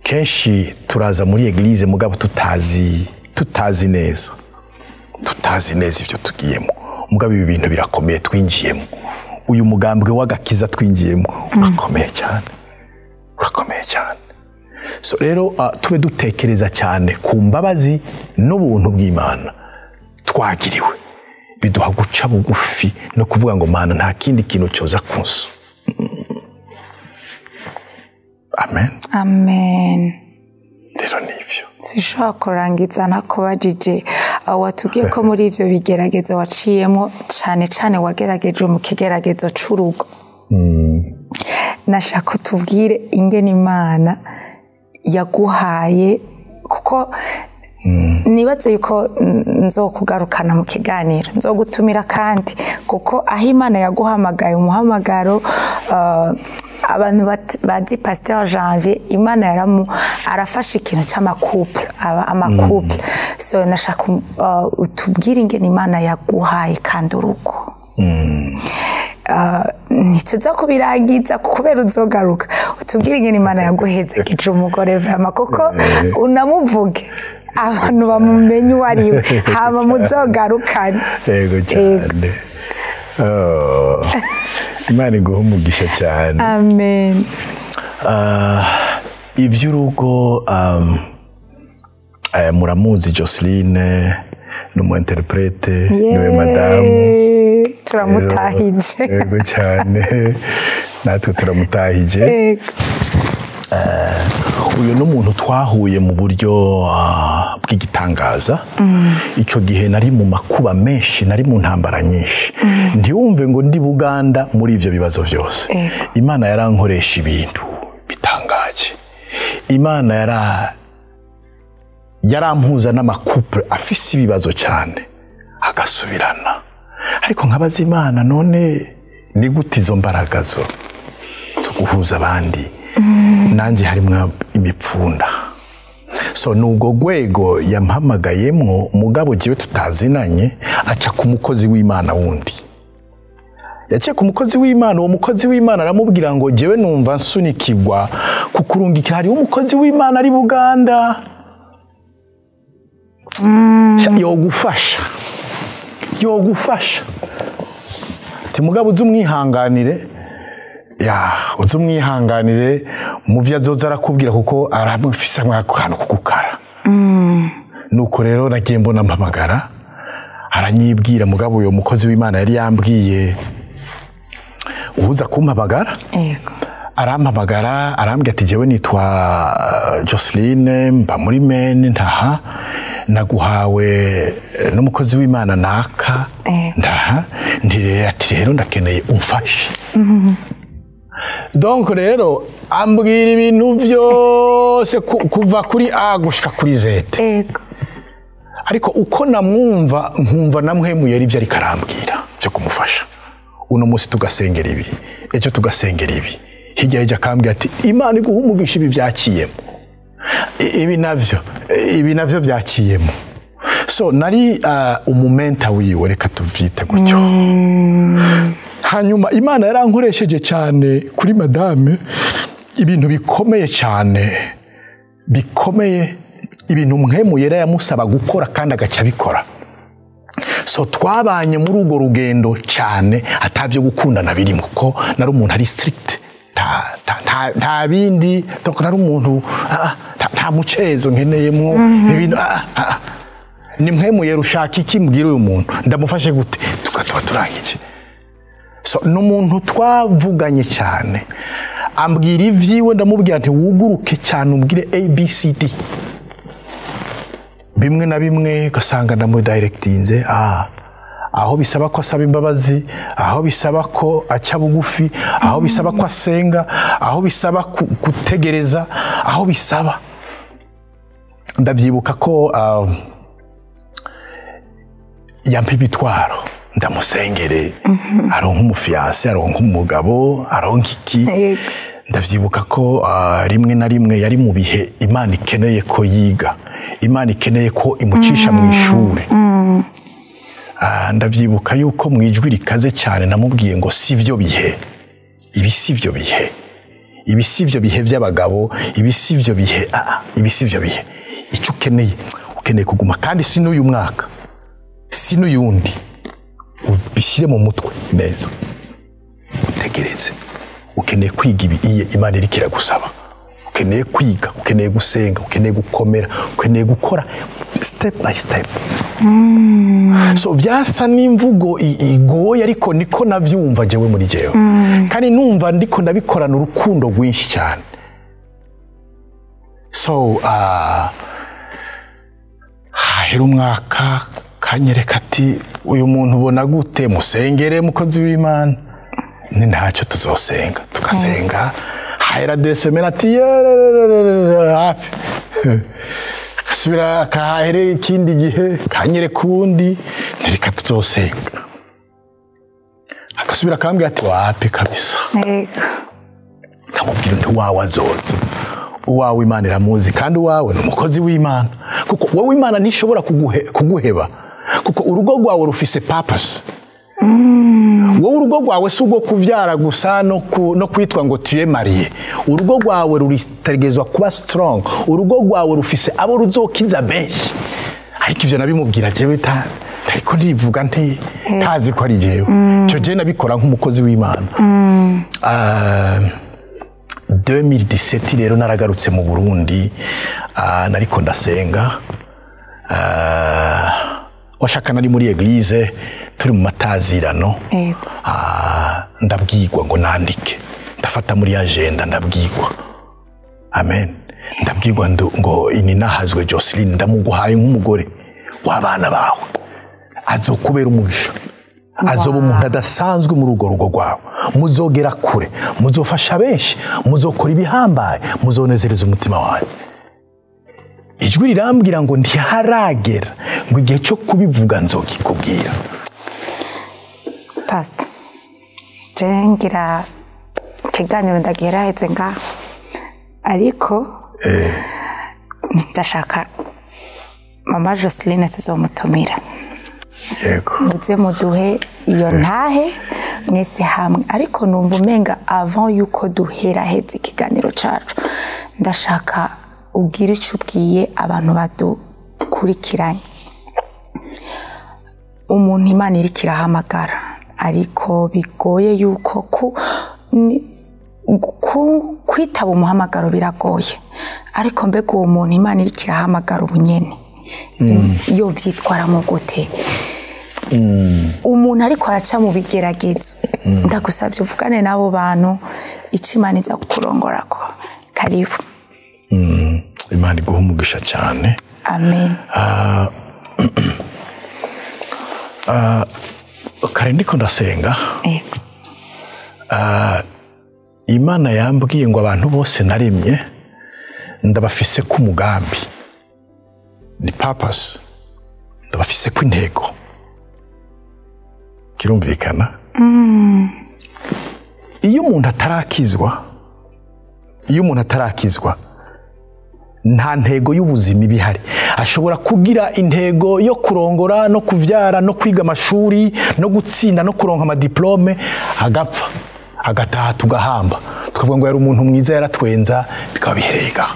Kenshi turaza muri eglise mugabo tutazi neza ivyo tugiyemo, mugabo ibi bintu birakomeye twinjiyemo. Uyu mugambwe w'agakiza twinjiyemo urakomeye cyane. So rero tube dutekereza cyane ku mbabazi n'ubuntu bw'Imana twagiriwe, biduha guca bugufi no kuvuga ngo Mana nta kindi kintu cyoza kunsa. Amen. Rero nivyo sishobora kurangiza nakubajije watubwiye ko muri ivyo bigeragezo waciyemo cyane wagerageje mu kigeragezo c'urugo. Nashaka tubwire ingene Imana yaguhaye, kuko nibaze yuko nzokugarukana mu kiganiro, nzogutumira kandi kuko aho Imana yaguhamagaye umuhamagaro. Abantu bazi Pastor Janvier, Imana arafashe ikintu c'amakouple, amakouple. So nashaka utubwire ingene Imana yaguhaye kandi urugo. Ntituza kubirangiza kubera uzogaruka, utubwire ingene Imana yaguheza gije umugore vraiment kuko unamuvuge abantu bamumenye wariwe hama muzogarukane. Yego cyane. Imana iguhumugisha cyane. Amen. Ivy'urugo muramuzi Joseline numu interprete niwe madamu turamutahije. Yego cyane natwe turamutahije. Uyu n'umuntu twahuye mu buryo bw'igitangaza. Icyo gihe nari mu makuba menshi, nari mu ntambara nyinshi, ntiwumve ngo ndi Buganda muri ivyo bibazo byose. Imana yarankoresha ibintu bitangaje. Imana yarampuza n'amakouple afise ibibazo cyane agasubirana. Ariko nkabaza Imana, none ni gute izo mbaraga zo guhuza abandi nanje harimwa imipfunda? So nubwo gwego yampamagayemwo mugabo jiwe tutazinanye, aca ku mukozi w'Imana wundi. Yaciye ku mukozi w'Imana, uwo mukozi w'Imana aramubwira ngo jewe numva nsunikirwa kukurungikira hari umukozi w'Imana ari Buganda. Yogufasha. Ati mugabo uzumwihanganire. Uzumwihanganire mu vyo azoza arakubwira kuko aramufisa nk'akantu kugukara. Nuko rero nagiye mbona mpamagara, aranyibwira mugabo uyo mukozi w'Imana yari yambwiye uza kumpamagara. Yego. Arampamagara arambwira ati jewe nitwa Joseline mba muri Intahe, naguhawe n'umukozi w'Imana naka ndaha ndire ati rero ndakeneye umfashe. Donc rero ambwira ibintu byose kuva kuri A gushika kuri Z. Ego. Ariko uko namwumva nkumva namwemuye ari byo ari karambwira byo kumufasha. Uno musi tugasengera ibi, ejo tugasengera ibi. Hirya akambwira ati Imana iguhumugisha ibi byaciyemo. Ibi navyo byaciyemo. So nari umumenta wiwe, reka tuvyite gutyo. Hanyuma Imana yarankoresheje cyane kuri madame ibintu bikomeye cyane, bikomeye, ibintu mwemuye yari yamusaba gukora kandi agaca bikora. So twabanye muri urwo rugendo cyane atavyo gukundana birimo ko nari umuntu ari strict, nta bindi, donc nari umuntu nta mucezo nkeneyemwo ibintu ni mwemuye rushaka iki mbwira uyu muntu ndamufashe gute tukatuba turangije. So n'umuntu twavuganye cyane ambwira ivyiwe, ndamubwira nti wuguruke cyane umbwire ABCD. Bimwe na bimwe gasanga ndamudirectinze aho bisaba ko asaba imbabazi, aho bisaba ko aca bugufi, aho bisaba ko asenga, aho bisaba gutegereza, aho bisaba. Ndavyibuka ko yampa ibitwaro ndamusengere aronka umufiyanse aronka umugabo aronka iki ndavyibuka ko rimwe na rimwe yari mu bihe Imana ikeneye ko yiga, Imana ikeneye ko imucisha mu ishuri. Ndavyibuka yuko mu ijwi rikaze cyane namubwiye ngo sivyo bihe, ibi sivyo bihe, ibi sivyo bihe by'abagabo, ibi sivyo bihe, ibi sivyo bihe. Icyo ukeneye kuguma, kandi si n'uyu mwaka, si n'uyundi, ubishyire mu mutwe neza, utegereze. Ukeneye kwiga ibiye Imana iriko iragusaba, ukeneye kwiga, ukeneye gusenga, ukeneye gukomera, ukeneye gukora step by step. So byasa n'imvugo igoye, ariko niko navyumva jewe muri jewe, kandi numva ndiko ndabikorana urukundo rwinshi cyane. So hahera umwaka kanyereka ati uyu muntu ubona gute, musengere mukozi w'Imana. Ni ntacyo tuzosenga, tugasenga hahera desemera ati hafi akasubira akahere ikindi gihe kanyereka uwundi ntireka tuzosenga, akasubira akambwira ati wapi kabisa, nkamubwira nti wawe azoza, uwawe Imana iramuzi, kandi uwawe ni umukozi w'Imana, kuko wowe Imana ntishobora kuguheba, kuko urugo rwawe rufise purpose. Wowe urugo rwawe si ubwo kuvyara gusa no kwitwa ngo tu es marié. Urugo rwawe ruritegerezwa kuba strong, urugo rwawe rufise abo ruzokiza benshi. Ariko ivyo nabimubwira jewe ariko ndivuga ntazi ko ari jewe, cyo je nabikora nk'umukozi w'Imana. 2017 rero naragarutse mu Burundi, nariko ndasenga, washaka nari muri eglise turi mu matazirano, ndabwirwa ngo nandike, ndafata muri agenda ndabwirwa, amen, ndabwirwa ngo ininahazwe Jocelyn ndamuguhaye nk'umugore w'abana bawe, azokubera umugisha, azoba umuntu adasanzwe muri urwo rugo rwawe, muzogera kure, muzofasha benshi, muzokora ibihambaye, muzonezereza umutima wawe. Ijwi rirambwira ngo ntiharagera ngo igihe cyo kubivuga nzokikubwira. Pastor, ngira kiganiro ndageraheze ngaho, ariko ndashaka mama Jocelyn tuzomutumira, yego, muze muduhe iyo ntahe mwese hamwe. Ariko numva umenga avant yuko duheraheze ikiganiro cacu, ndashaka ubwira icyo ubwiye abantu badukurikiranye. Umuntu Imana iriko irahamagara, ariko bigoye yuko kwitaba umuhamagaro biragoye, ariko mbega uwo muntu Imana iriko irahamagara ubunyene yo vyitwaramo gute? Umuntu ariko araca mu bigeragezo, ndagusavye uvugane n'abo bantu, ico Imana iza kukurongorako. Karibu. Imana iguha umugisha cyane. Amen. Kare ndiko ndasenga, Imana yambwiye ngo abantu bose naremye ndabafise ku mugambi, ni purpose, ndabafise ku intego. Kirumvikana? Iyo umuntu atarakizwa, nta ntego y'ubuzima ibihari. Ashobora kugira intego yo kurongora no kuvyara no kwiga amashuri no gutsinda no kuronka amadiplome, agapfa agataha tugahamba, tukavuga ngo yari umuntu mwiza yaratwenza, bikaba biherega.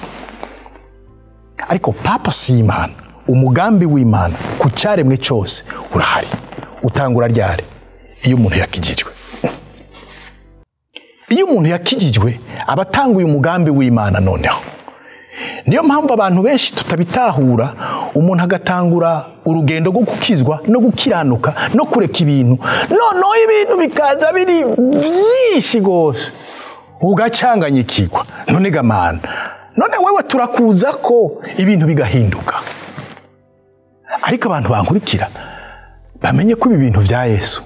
Ariko purpose y'Imana, umugambi w'Imana ku cyaremwe cyose urahari, utangura ryari? Iyo umuntu yakijijwe. Iyo umuntu yakijijwe abatanguye umugambi w'Imana noneho. Niyo mpamvu abantu benshi tutabitahura, umuntu agatangura urugendo rwo gukizwa no gukiranuka no kureka ibintu, noneho ibintu bikaza biri byinshi gose, ugacanganyikirwa. None gamana, none wewe turakuza ko ibintu bigahinduka. Ariko abantu bankurikira bamenye ko ibi bintu vya Yesu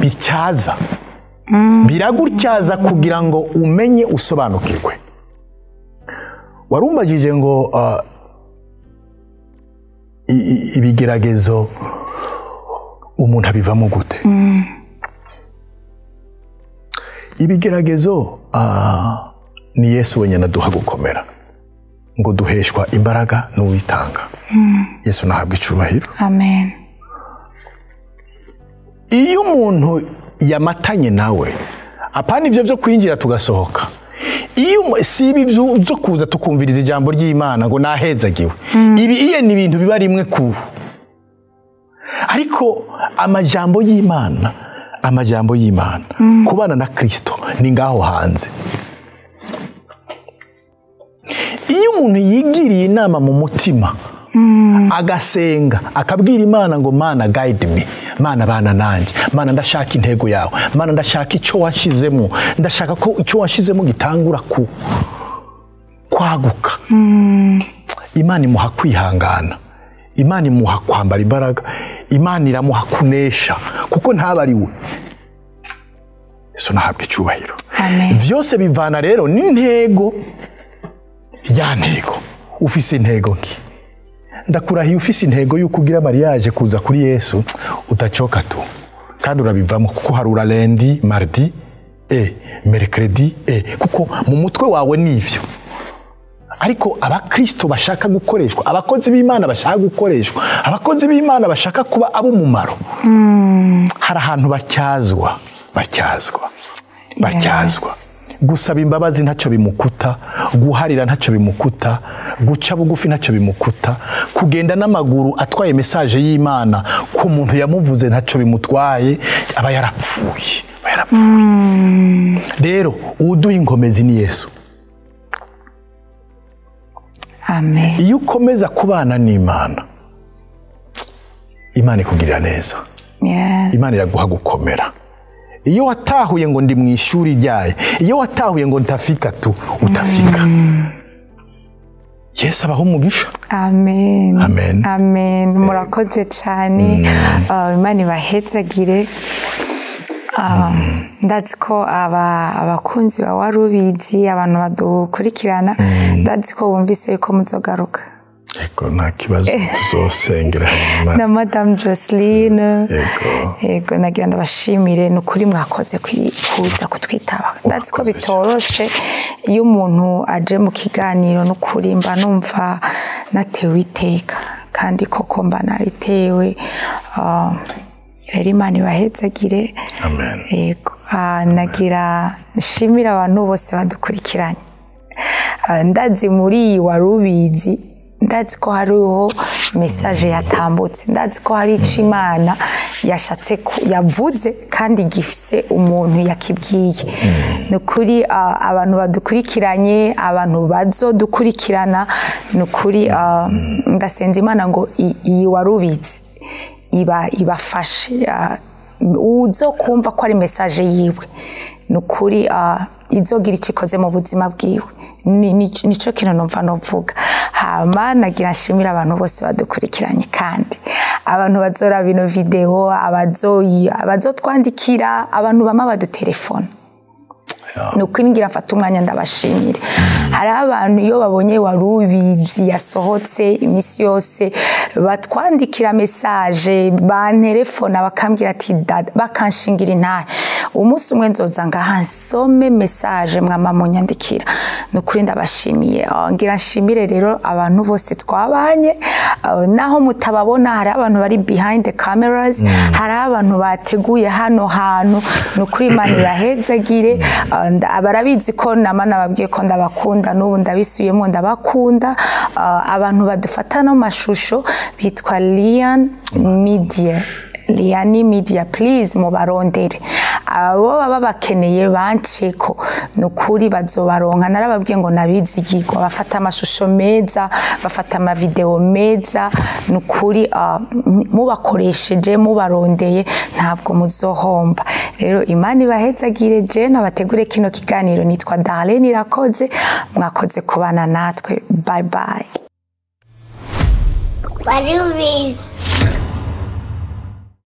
bityaza, biragutyaza kugira ngo umenye usobanukirwe. Warumbagije ngo ibigeragezo umuntu abivamo gute? Ibigeragezo ni Yesu wenyine aduha gukomera ngo duheshwa imbaraga n'uwitanga. Yesu nahabwa icubahiro. Amen. Iyo umuntu yamatanye nawe, apana ivyo byo kwinjira tugasohoka, iyo si ibi byo kuza tukumviriza ijambo ry'Imana ngo nahezagiwe, ibi iye ni ibintu biba rimwe ku, ariko amajambo y'Imana kubana na Kristo ni ngaho hanze. Iyo umuntu yigiriye inama mu mutima agasenga akabwira Imana ngo Mana guide me, Mana bana nanje, Mana ndashaka intego yawe, Mana ndashaka icyo washizemo, ndashaka ko icyo washizemo gitangura kwaguka. Imana imuha kwihangana, Imana imuha kwambara imbaraga, Imana iramuha kunesha kuko ntaba ari we. Yesu nahabwa icubahiro. Vyose bivana rero n'intego ya ntego. Ufise intego nki, ndakurahiye ufise intego yuko ugira mariage kuza kuri Yesu utacoka tu kandi urabivamo kuko harura lundi mardi mercredi kuko mu mutwe wawe nivyo. Ariko abakristo bashaka gukoreshwa, abakozi b'Imana bashaka gukoreshwa, abakozi b'Imana bashaka kuba abo mumaro, hari ahantu bacyazwa. Gusaba imbabazi ntacyo bimukuta, guharira ntacyo bimukuta, guca bugufi ntacyo bimukuta, kugenda n'amaguru atwaye message y'Imana ku muntu yamuvuze ntacyo bimutwaye, aba yarapfuye. Rero uduha inkomezi ni Yesu. Amen. Iyo ukomeza kubana n'Imana, Imana ikugirira neza. Imana iraguha gukomera. Iyo watahuye ngo ndi mu ishuri ryaye, iyo watahuye ngo ntafika tu utafika. Yesu abaho umugisha. Amen. Murakoze cyane. Imana ibahezagire. Ndazi ko abakunzi ba warubizi, abantu badukurikirana, ndazi ko bumvise yuko muzogaruka. Ego nta kibazo, tuzosengera na Madame Joseline. Ego nagira ndabashimire n'ukuri mwakoze kuza kutwitaba. Ndazi ko bitoroshe iyo umuntu aje mu kiganiro n'ukuri mba numva natewe iteka kandi koko mba naritewe. Rero Imana ibahezagire. Amen. Ego nagira nshimira abantu bose badukurikiranye. Ndazi muri warubizi, ndazi ko hariho message yatambutse, ndazi ko hari ico Imana yashatse yavuze kandi gifise umuntu yakibwiye. Nukuri abantu badukurikiranye, abantu bazodukurikirana, nukuri ngasenza Imana ngo iyi warubizi ibafashe uzo kumva ko ari message yiwe, nukuri izogira icikoze mu buzima bwiwe. Nico kintu numva novuga. Hama nagira nshimira abantu bose badukurikiranye kandi abantu bazora bino video, abazotwandikira, abantu bama badutelefona. Nuko ngira afata umwanya ndabashimire. Hari abantu iyo babonye warubizi yasohotse imisi yose batwandikira message, bantelefona bakambwira ati dada, bakanshingira Intahe. Umunsi umwe nzoza ngahansome message mwama munyandikira. Nukuri ndabashimiye. Ngira nshimire rero abantu bose twabanye, naho mutababona hari abantu bari behind the cameras, hari abantu bateguye hano hantu. Nukuri Imana irahezagire. Abarabizi ko namana babwiye ko ndabakunda, n'ubu ndabisuyemo ndabakunda. Abantu badufata no mashusho bitwa Lian Media, please mubarondere. Abo baba bakeneye banceko nukuri bazobaronka. Narababwiye ngo nabizigirwa, bafata amashusho meza, bafata ama video meza, nukuri mubakoresheje mubarondeye ntabwo muzohomba. Rero Imana ibahezagire. Je nabategure kino kiganiro nitwa Darlene Irakoze. Mwakoze kubana natwe. Bye bye. Warubizi.